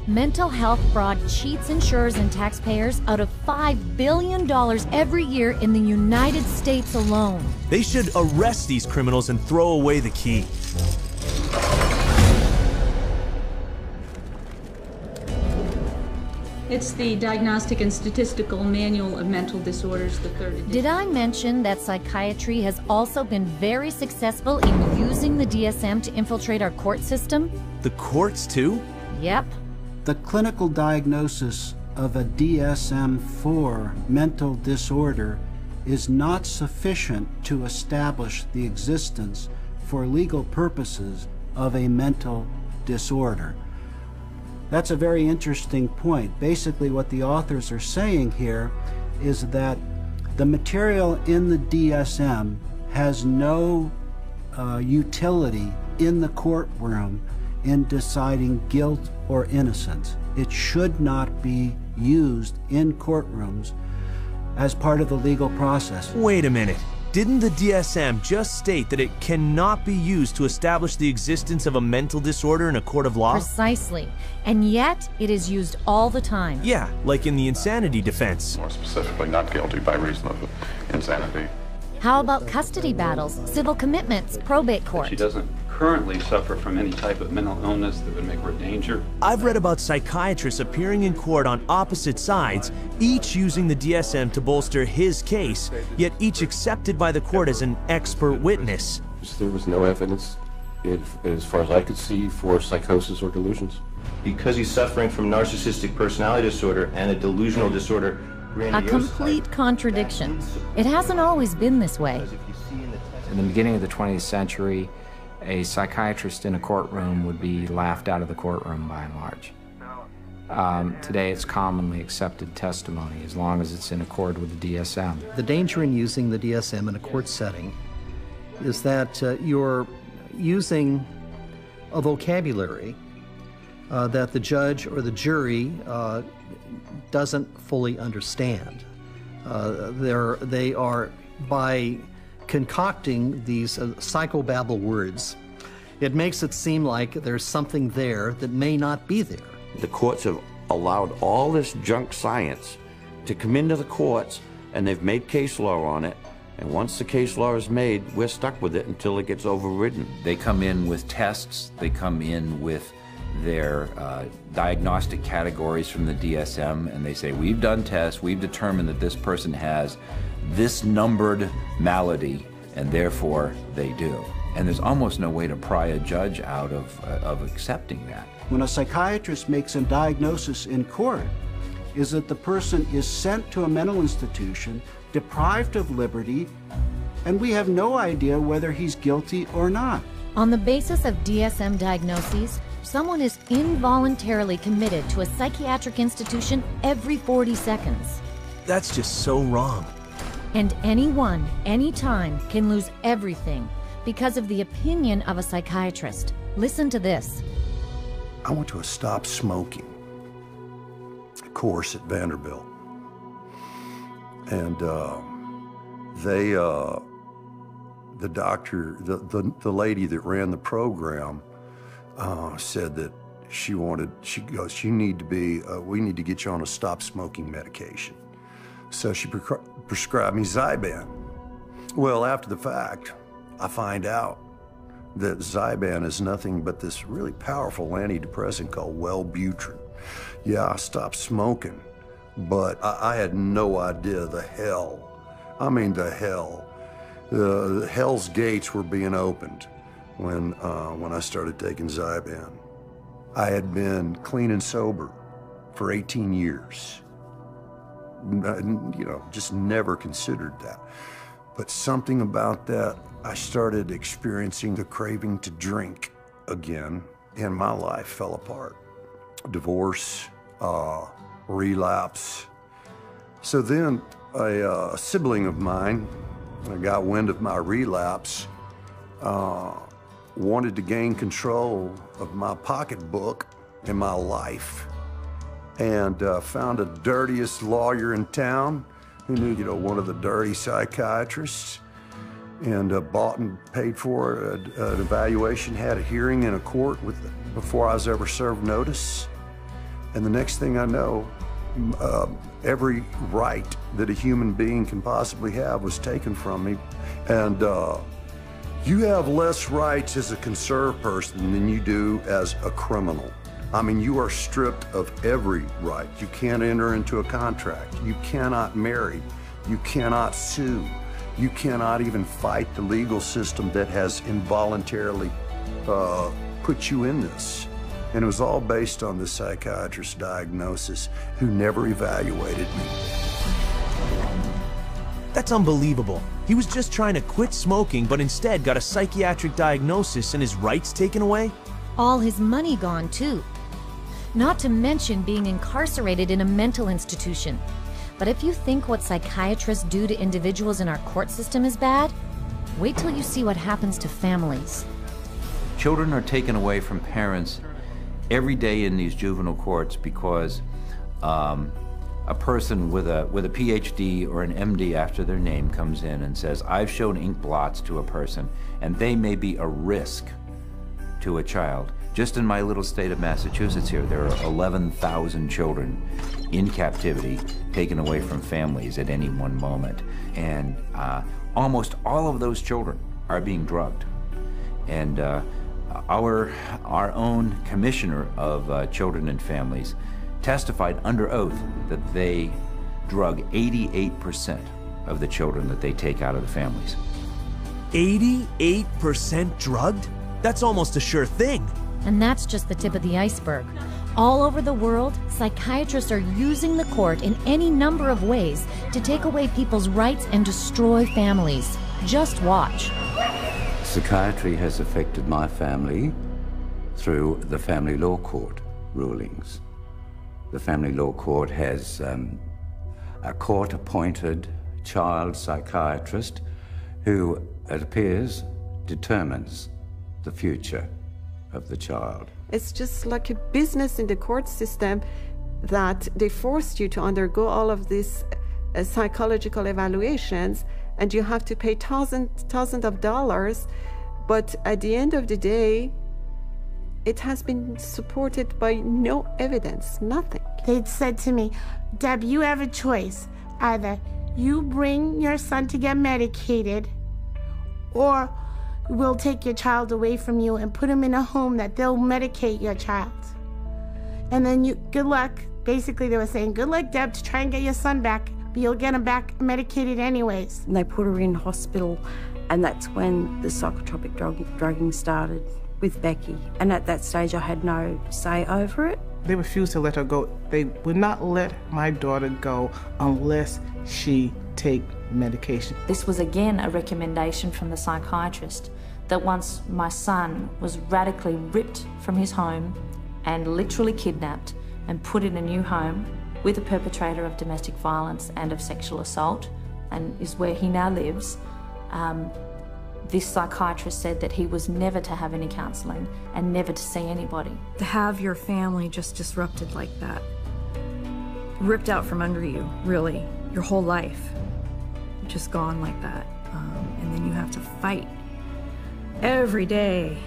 Mental health fraud cheats insurers and taxpayers out of $5 billion every year in the United States alone. They should arrest these criminals and throw away the key. It's the Diagnostic and Statistical Manual of Mental Disorders, the third edition. Did I mention that psychiatry has also been very successful in using the DSM to infiltrate our court system? The courts, too? Yep. The clinical diagnosis of a DSM-4 mental disorder is not sufficient to establish the existence for legal purposes of a mental disorder. That's a very interesting point. Basically, what the authors are saying here is that the material in the DSM has no utility in the courtroom in deciding guilt or innocence. It should not be used in courtrooms as part of the legal process. Wait a minute. Didn't the DSM just state that it cannot be used to establish the existence of a mental disorder in a court of law? Precisely. And yet, it is used all the time. Yeah, like in the insanity defense. More specifically, not guilty by reason of insanity. How about custody battles, civil commitments, probate court? She doesn't currently suffer from any type of mental illness that would make her a danger. I've read about psychiatrists appearing in court on opposite sides, each using the DSM to bolster his case, yet each accepted by the court as an expert witness. There was no evidence, as far as I could see, for psychosis or delusions. Because he's suffering from narcissistic personality disorder and a delusional disorder. A complete contradiction. It hasn't always been this way. In the beginning of the 20th century, a psychiatrist in a courtroom would be laughed out of the courtroom by and large. Today it's commonly accepted testimony as long as it's in accord with the DSM. The danger in using the DSM in a court setting is that you're using a vocabulary that the judge or the jury doesn't fully understand. They are, by concocting these psychobabble words, it makes it seem like there's something there that may not be there. The courts have allowed all this junk science to come into the courts, and they've made case law on it, and once the case law is made, we're stuck with it until it gets overridden. They come in with tests, they come in with their diagnostic categories from the DSM, and they say, we've done tests, we've determined that this person has this numbered malady, and therefore they do. And there's almost no way to pry a judge out of accepting that. When a psychiatrist makes a diagnosis in court, is that the person is sent to a mental institution, deprived of liberty, and we have no idea whether he's guilty or not. On the basis of DSM diagnoses, someone is involuntarily committed to a psychiatric institution every 40 seconds. That's just so wrong. And anyone, anytime, can lose everything because of the opinion of a psychiatrist. Listen to this. I went to a stop smoking course at Vanderbilt. And the doctor, the lady that ran the program said that she goes, we need to get you on a stop smoking medication. So she prescribed me Zyban. Well, after the fact, I find out that Zyban is nothing but this really powerful antidepressant called Wellbutrin. Yeah, I stopped smoking, but I had no idea the hell. I mean, the hell. The hell's gates were being opened when I started taking Zyban. I had been clean and sober for 18 years. Just never considered that. But something about that, I started experiencing the craving to drink again, and my life fell apart. Divorce, relapse. So then a sibling of mine got wind of my relapse, wanted to gain control of my pocketbook and my life, and found the dirtiest lawyer in town who knew, one of the dirty psychiatrists, and bought and paid for an evaluation, had a hearing in a court before I was ever served notice. And the next thing I know, every right that a human being can possibly have was taken from me. And you have less rights as a conserved person than you do as a criminal. I mean, you are stripped of every right. You can't enter into a contract. You cannot marry. You cannot sue. You cannot even fight the legal system that has involuntarily put you in this. And it was all based on the psychiatrist's diagnosis, who never evaluated me. That's unbelievable. He was just trying to quit smoking, but instead got a psychiatric diagnosis and his rights taken away? All his money gone, too. Not to mention being incarcerated in a mental institution. But if you think what psychiatrists do to individuals in our court system is bad, wait till you see what happens to families. Children are taken away from parents every day in these juvenile courts because a person with a PhD or an MD after their name comes in and says, I've shown ink blots to a person, and they may be a risk to a child. Just in my little state of Massachusetts here, there are 11,000 children in captivity taken away from families at any one moment. And almost all of those children are being drugged. And our own commissioner of children and families testified under oath that they drug 88% of the children that they take out of the families. 88% drugged? That's almost a sure thing. And that's just the tip of the iceberg. All over the world, psychiatrists are using the court in any number of ways to take away people's rights and destroy families. Just watch. Psychiatry has affected my family through the family law court rulings. The family law court has a court-appointed child psychiatrist who, it appears, determines the future of the child. It's just like a business in the court system that they forced you to undergo all of these psychological evaluations, and you have to pay thousands of dollars, but at the end of the day, it has been supported by no evidence, nothing. They'd said to me, Deb, you have a choice. Either you bring your son to get medicated, or we'll take your child away from you and put him in a home that they'll medicate your child. And then good luck. Basically, they were saying, good luck, Deb, to try and get your son back, but you'll get him back medicated anyways. And they put her in hospital, and that's when the psychotropic drugging started with Becky. And at that stage, I had no say over it. They refused to let her go. They would not let my daughter go unless she take medication. This was again a recommendation from the psychiatrist that once my son was radically ripped from his home and literally kidnapped and put in a new home with a perpetrator of domestic violence and of sexual assault, and is where he now lives, this psychiatrist said that he was never to have any counselling and never to see anybody. To have your family just disrupted like that, ripped out from under you, really, your whole life, just gone like that. And then you have to fight every day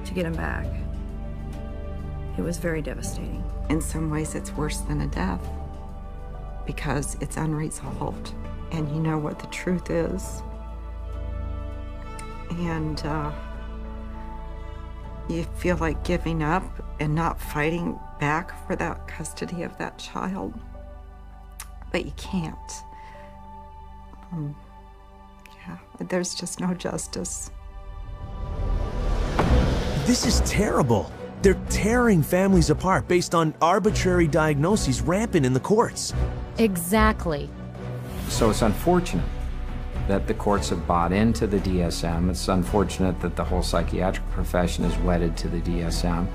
to get him back. It was very devastating. In some ways, it's worse than a death because it's unresolved, and you know what the truth is. And you feel like giving up and not fighting back for that custody of that child, but you can't. Yeah, there's just no justice. This is terrible. They're tearing families apart based on arbitrary diagnoses rampant in the courts. Exactly. So it's unfortunate that the courts have bought into the DSM. It's unfortunate that the whole psychiatric profession is wedded to the DSM.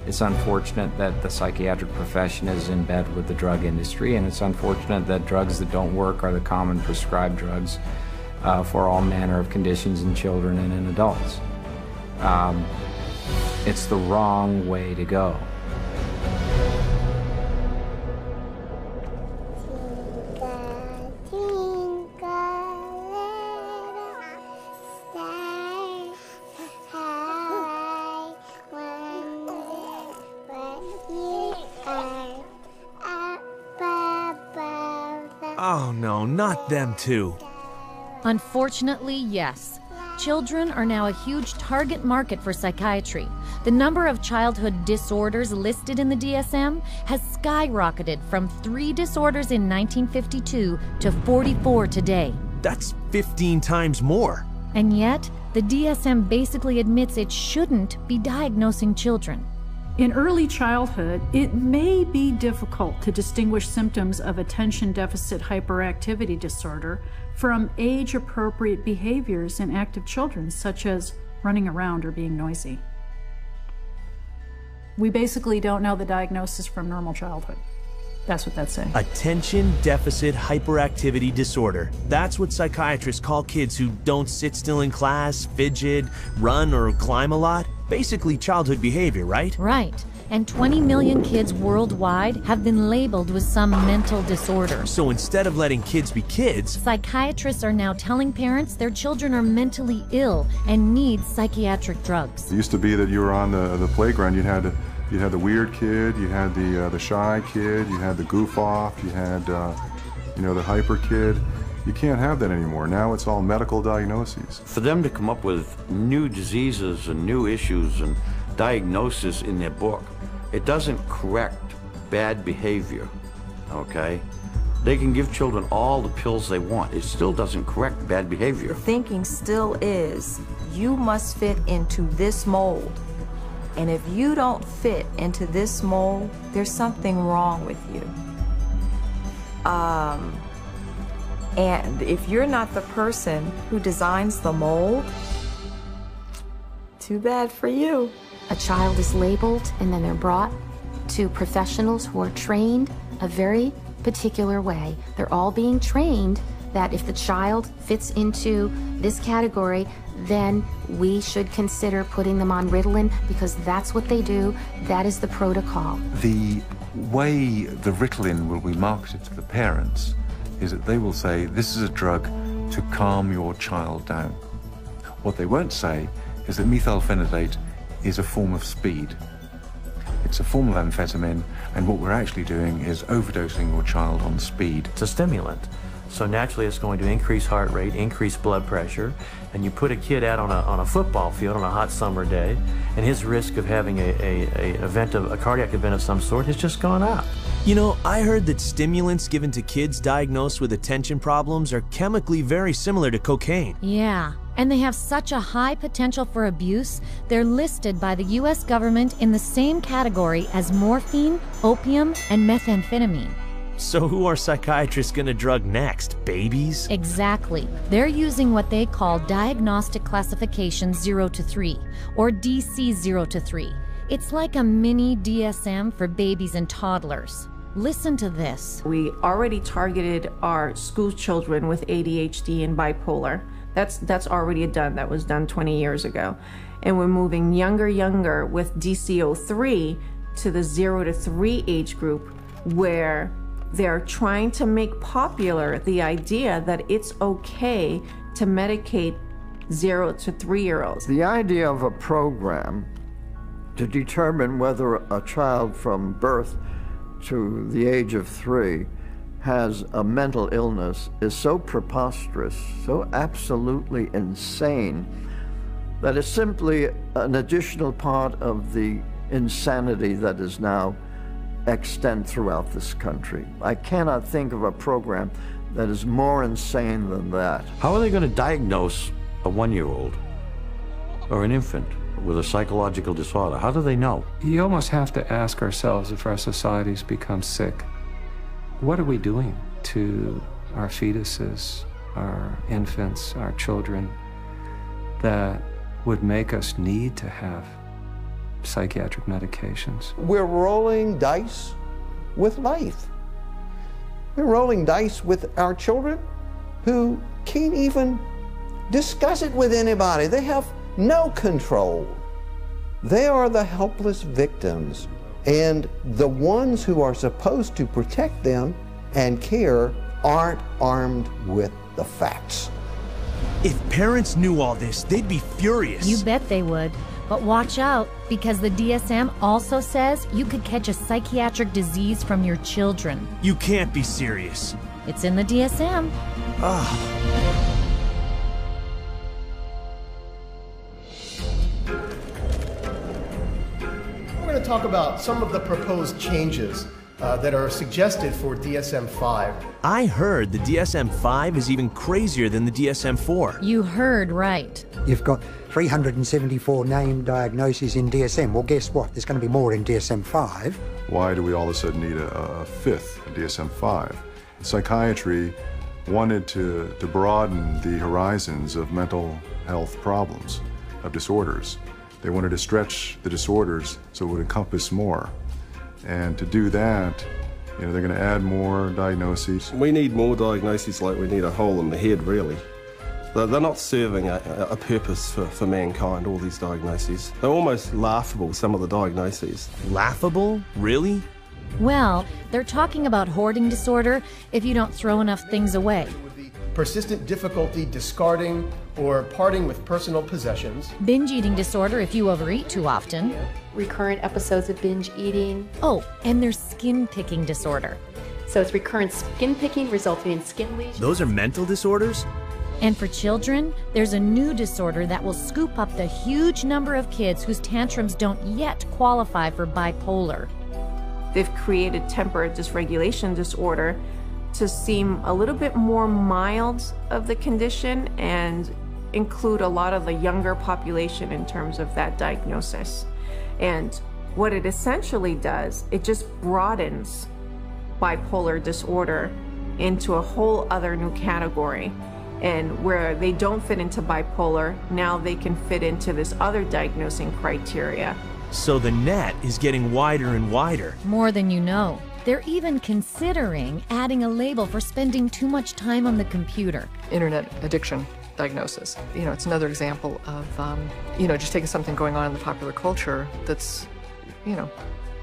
It's unfortunate that the psychiatric profession is in bed with the drug industry, and it's unfortunate that drugs that don't work are the common prescribed drugs for all manner of conditions in children and in adults. It's the wrong way to go. Oh no, not them too. Unfortunately, yes. Children are now a huge target market for psychiatry. The number of childhood disorders listed in the DSM has skyrocketed from 3 disorders in 1952 to 44 today. That's 15 times more. And yet, the DSM basically admits it shouldn't be diagnosing children. In early childhood, it may be difficult to distinguish symptoms of attention deficit hyperactivity disorder from age-appropriate behaviors in active children, such as running around or being noisy. We basically don't know the diagnosis from normal childhood. That's what that's saying. Attention deficit hyperactivity disorder. That's what psychiatrists call kids who don't sit still in class, fidget, run, or climb a lot. Basically childhood behavior, right? Right. And 20 million kids worldwide have been labeled with some mental disorder. So instead of letting kids be kids, psychiatrists are now telling parents their children are mentally ill and need psychiatric drugs. It used to be that you were on the playground, you had the weird kid, you had the shy kid, you had the goof off, you had the hyper kid. You can't have that anymore. Now it's all medical diagnoses. For them to come up with new diseases and new issues and diagnosis in their book, it doesn't correct bad behavior, okay? They can give children all the pills they want. It still doesn't correct bad behavior. The thinking still is, you must fit into this mold. And if you don't fit into this mold, there's something wrong with you. And if you're not the person who designs the mold, too bad for you. A child is labeled and then they're brought to professionals who are trained a very particular way. They're all being trained that if the child fits into this category, then we should consider putting them on Ritalin because that's what they do. That is the protocol. The way the Ritalin will be marketed to the parents is that they will say, this is a drug to calm your child down. What they won't say is that methylphenidate is a form of speed. It's a form of amphetamine, and what we're actually doing is overdosing your child on speed. It's a stimulant. So naturally it's going to increase heart rate, increase blood pressure, and you put a kid out on a football field on a hot summer day, and his risk of having a cardiac event of some sort has just gone up. You know, I heard that stimulants given to kids diagnosed with attention problems are chemically very similar to cocaine. Yeah, and they have such a high potential for abuse, they're listed by the US government in the same category as morphine, opium, and methamphetamine. So who are psychiatrists going to drug next? Babies? Exactly. They're using what they call Diagnostic Classification 0 to 3, or DC 0 to 3. It's like a mini DSM for babies and toddlers. Listen to this. We already targeted our school children with ADHD and bipolar. That's already done. That was done 20 years ago. And we're moving younger with DC-03 to the 0 to 3 age group, where they're trying to make popular the idea that it's okay to medicate 0 to 3-year-olds. The idea of a program to determine whether a child from birth to the age of 3 has a mental illness is so preposterous, so absolutely insane, that it's simply an additional part of the insanity that is now extent throughout this country. I cannot think of a program that is more insane than that. How are they going to diagnose a 1-year-old or an infant with a psychological disorder? How do they know? You almost have to ask ourselves, if our societies become sick, what are we doing to our fetuses, our infants, our children, that would make us need to have psychiatric medications? We're rolling dice with life. We're rolling dice with our children who can't even discuss it with anybody. They have no control. They are the helpless victims, and the ones who are supposed to protect them and care aren't armed with the facts. If parents knew all this, they'd be furious. You bet they would. But watch out, because the DSM also says you could catch a psychiatric disease from your children. You can't be serious. It's in the DSM. We're going to talk about some of the proposed changes that are suggested for DSM-5. I heard the DSM-5 is even crazier than the DSM-4. You heard right. You've got 374 named diagnoses in DSM. Well, guess what? There's going to be more in DSM-5. Why do we all of a sudden need a fifth DSM-5? Psychiatry wanted to broaden the horizons of mental health problems, of disorders. They wanted to stretch the disorders so it would encompass more. And to do that, they're going to add more diagnoses. We need more diagnoses like we need a hole in the head, really. They're not serving a purpose for mankind, all these diagnoses. They're almost laughable, some of the diagnoses. Laughable? Really? Well, they're talking about hoarding disorder if you don't throw enough things away. Persistent difficulty discarding or parting with personal possessions. Binge eating disorder if you overeat too often. Recurrent episodes of binge eating. Oh, and there's skin picking disorder. So it's recurrent skin picking resulting in skin lesions. Those are mental disorders? And for children, there's a new disorder that will scoop up the huge number of kids whose tantrums don't yet qualify for bipolar. They've created temperate dysregulation disorder to seem a little bit more mild of the condition and include a lot of the younger population in terms of that diagnosis. And what it essentially does, it just broadens bipolar disorder into a whole other new category. And where they don't fit into bipolar, now they can fit into this other diagnosing criteria. So the net is getting wider and wider. More than you know. They're even considering adding a label for spending too much time on the computer. Internet addiction diagnosis. It's another example of, just taking something going on in the popular culture that's,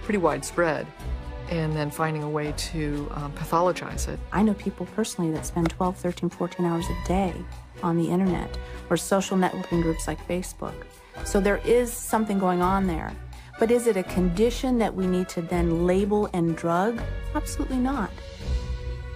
pretty widespread and then finding a way to pathologize it. I know people personally that spend 12, 13, 14 hours a day on the internet or social networking groups like Facebook. So there is something going on there. But is it a condition that we need to then label and drug? Absolutely not.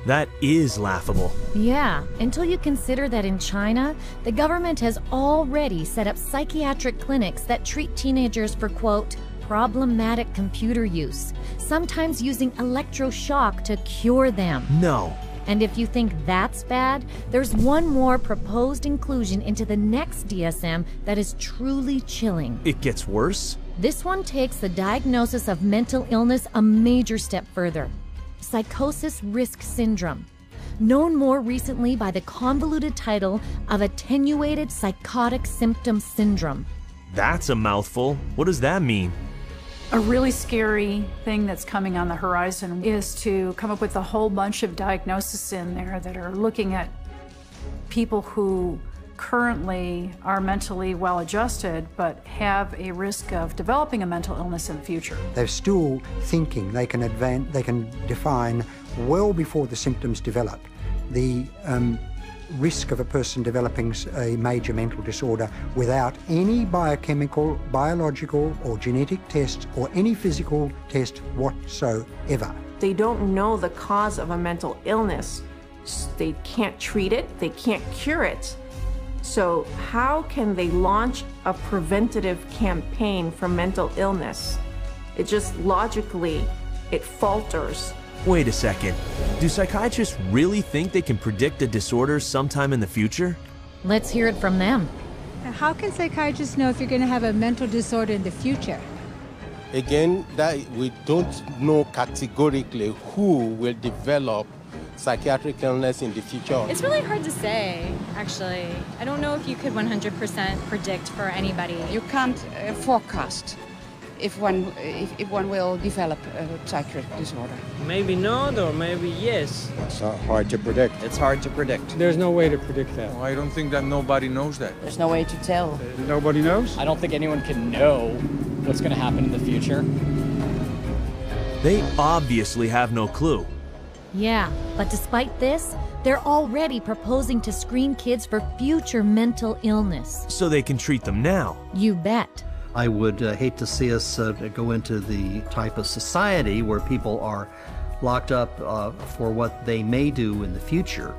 That is laughable. Yeah, until you consider that in China, the government has already set up psychiatric clinics that treat teenagers for, quote, problematic computer use, sometimes using electroshock to cure them. No. And if you think that's bad, there's one more proposed inclusion into the next DSM that is truly chilling. It gets worse? This one takes the diagnosis of mental illness a major step further. Psychosis risk syndrome, known more recently by the convoluted title of attenuated psychotic symptom syndrome. That's a mouthful. What does that mean? A really scary thing that's coming on the horizon is to come up with a whole bunch of diagnoses in there that are looking at people who currently are mentally well adjusted but have a risk of developing a mental illness in the future. They're still thinking they can define well before the symptoms develop the risk of a person developing a major mental disorder without any biochemical, biological or genetic test or any physical test whatsoever. They don't know the cause of a mental illness. They can't treat it, they can't cure it. So how can they launch a preventative campaign for mental illness? It just logically, it falters. Wait a second. Do psychiatrists really think they can predict a disorder sometime in the future? Let's hear it from them. How can psychiatrists know if you're going to have a mental disorder in the future? Again, that we don't know categorically who will develop psychiatric illness in the future. It's really hard to say, actually. I don't know if you could 100% predict for anybody. You can't forecast if one will develop a psychiatric disorder. Maybe not, or maybe yes. It's hard to predict. It's hard to predict. There's no way to predict that. Well, I don't think that nobody knows that. There's no way to tell. Nobody knows? I don't think anyone can know what's going to happen in the future. They obviously have no clue. Yeah, but despite this, they're already proposing to screen kids for future mental illness. So they can treat them now. You bet. I would hate to see us go into the type of society where people are locked up for what they may do in the future,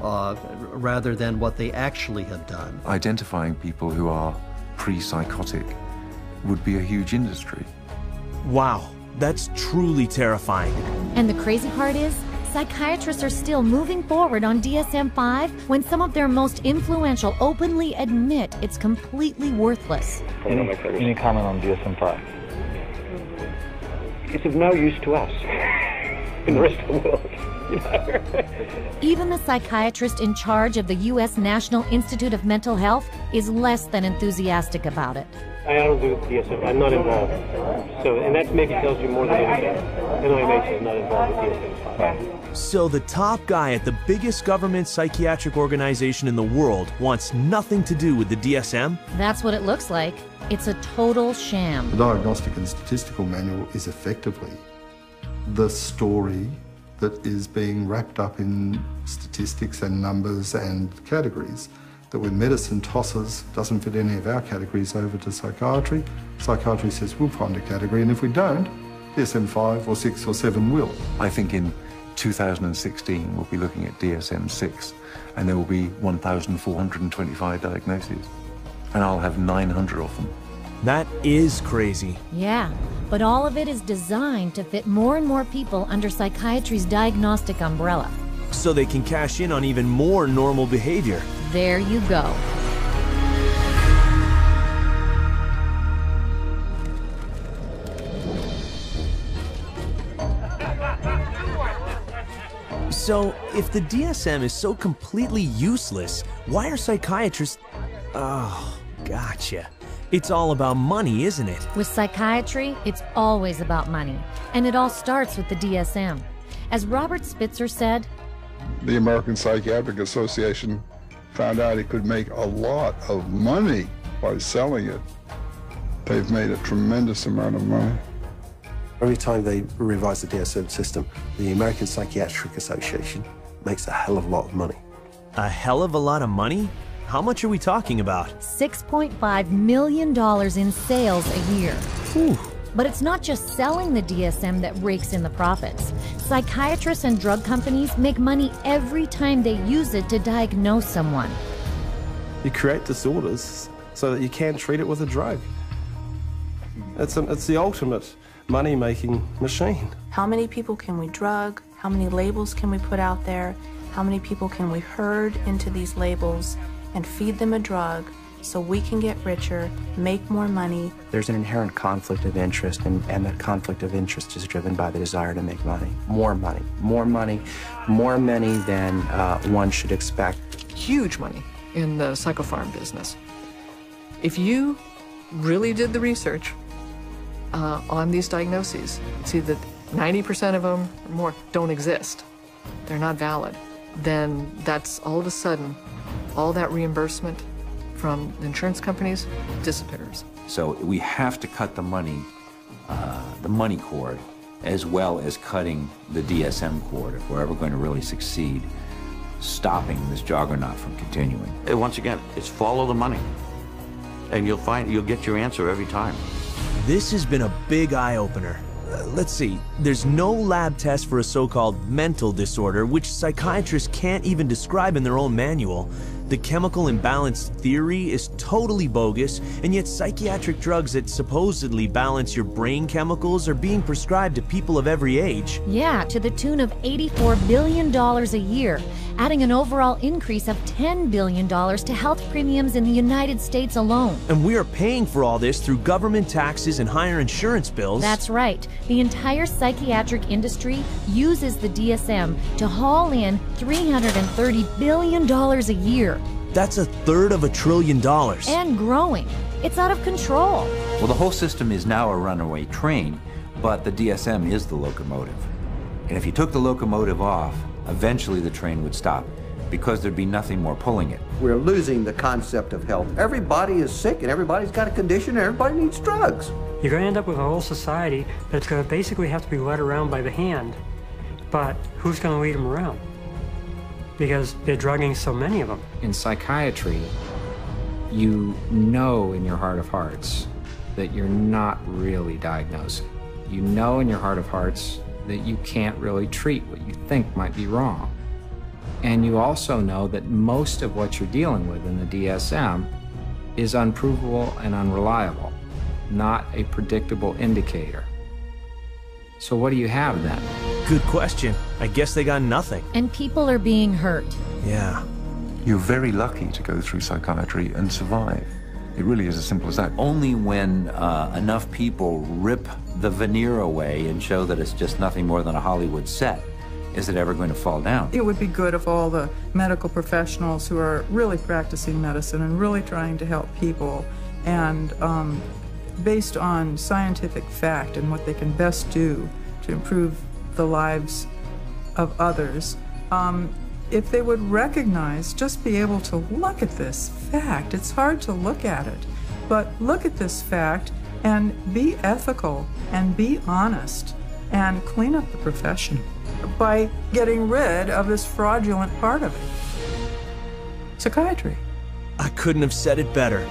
rather than what they actually have done. Identifying people who are pre-psychotic would be a huge industry. Wow, that's truly terrifying. And the crazy part is, psychiatrists are still moving forward on DSM-5 when some of their most influential openly admit it's completely worthless. Any comment on DSM-5? It's of no use to us in the rest of the world. You know? Even the psychiatrist in charge of the U.S. National Institute of Mental Health is less than enthusiastic about it. I don't do DSM. I'm not involved. So, and that maybe tells you more than anything. NIMH is not involved with DSM. So the top guy at the biggest government psychiatric organization in the world wants nothing to do with the DSM? That's what it looks like. It's a total sham. The Diagnostic and Statistical Manual is effectively the story that is being wrapped up in statistics and numbers and categories, that when medicine tosses, doesn't fit any of our categories over to psychiatry, psychiatry says we'll find a category, and if we don't, DSM-5 or 6 or 7 will. I think in 2016 we'll be looking at DSM-6 and there will be 1,425 diagnoses, and I'll have 900 of them. That is crazy. Yeah, but all of it is designed to fit more and more people under psychiatry's diagnostic umbrella. So they can cash in on even more normal behavior. There you go. So, if the DSM is so completely useless, why are psychiatrists... Oh, gotcha. It's all about money, isn't it? With psychiatry, it's always about money. And it all starts with the DSM. As Robert Spitzer said, the American Psychiatric Association found out it could make a lot of money by selling it. They've made a tremendous amount of money. Every time they revise the DSM system, the American Psychiatric Association makes a hell of a lot of money. A hell of a lot of money? How much are we talking about? $6.5 million in sales a year. Whew. But it's not just selling the DSM that rakes in the profits. Psychiatrists and drug companies make money every time they use it to diagnose someone. You create disorders so that you can treat it with a drug. It's the ultimate money-making machine. How many people can we drug? How many labels can we put out there? How many people can we herd into these labels and feed them a drug so we can get richer, make more money? There's an inherent conflict of interest, and that conflict of interest is driven by the desire to make money. More money, more money, more money than one should expect. Huge money in the psychopharm business. If you really did the research on these diagnoses, you'd see that 90% of them or more don't exist. They're not valid. Then that's all of a sudden, all that reimbursement from the insurance companies disappears. So we have to cut the money cord, as well as cutting the DSM cord if we're ever going to really succeed stopping this juggernaut from continuing. And once again, it's follow the money, and you'll get your answer every time. This has been a big eye-opener. Let's see, there's no lab test for a so-called mental disorder, which psychiatrists can't even describe in their own manual. The chemical imbalance theory is totally bogus, and yet psychiatric drugs that supposedly balance your brain chemicals are being prescribed to people of every age. Yeah, to the tune of $84 billion a year, adding an overall increase of $10 billion to health premiums in the United States alone. And we are paying for all this through government taxes and higher insurance bills. That's right. The entire psychiatric industry uses the DSM to haul in $330 billion a year. That's $1/3 of $1 trillion. And growing. It's out of control. Well, the whole system is now a runaway train, but the DSM is the locomotive. And if you took the locomotive off, eventually the train would stop, because there'd be nothing more pulling it. We're losing the concept of health. Everybody is sick and everybody's got a condition and everybody needs drugs. You're going to end up with a whole society that's going to basically have to be led around by the hand. But who's going to lead them around? Because they're drugging so many of them. In psychiatry, you know in your heart of hearts that you're not really diagnosing. You know in your heart of hearts that you can't really treat what you think might be wrong. And you also know that most of what you're dealing with in the DSM is unprovable and unreliable, not a predictable indicator. So what do you have then? Good question. I guess they got nothing. And people are being hurt. Yeah. You're very lucky to go through psychiatry and survive. It really is as simple as that. Only when enough people rip the veneer away and show that it's just nothing more than a Hollywood set is it ever going to fall down. It would be good if all the medical professionals who are really practicing medicine and really trying to help people and based on scientific fact and what they can best do to improve the lives of others, if they would recognize, just be able to look at this fact. It's hard to look at it, but look at this fact and be ethical and be honest and clean up the profession by getting rid of this fraudulent part of it. Psychiatry. I couldn't have said it better.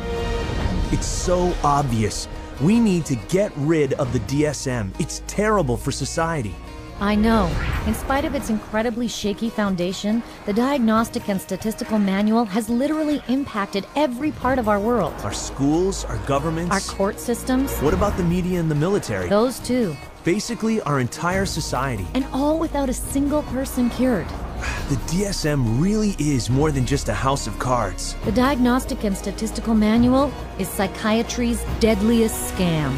It's so obvious. We need to get rid of the DSM. It's terrible for society. I know. In spite of its incredibly shaky foundation, the Diagnostic and Statistical Manual has literally impacted every part of our world. Our schools, our governments. Our court systems. What about the media and the military? Those too. Basically, our entire society. And all without a single person cured. The DSM really is more than just a house of cards. The Diagnostic and Statistical Manual is psychiatry's deadliest scam.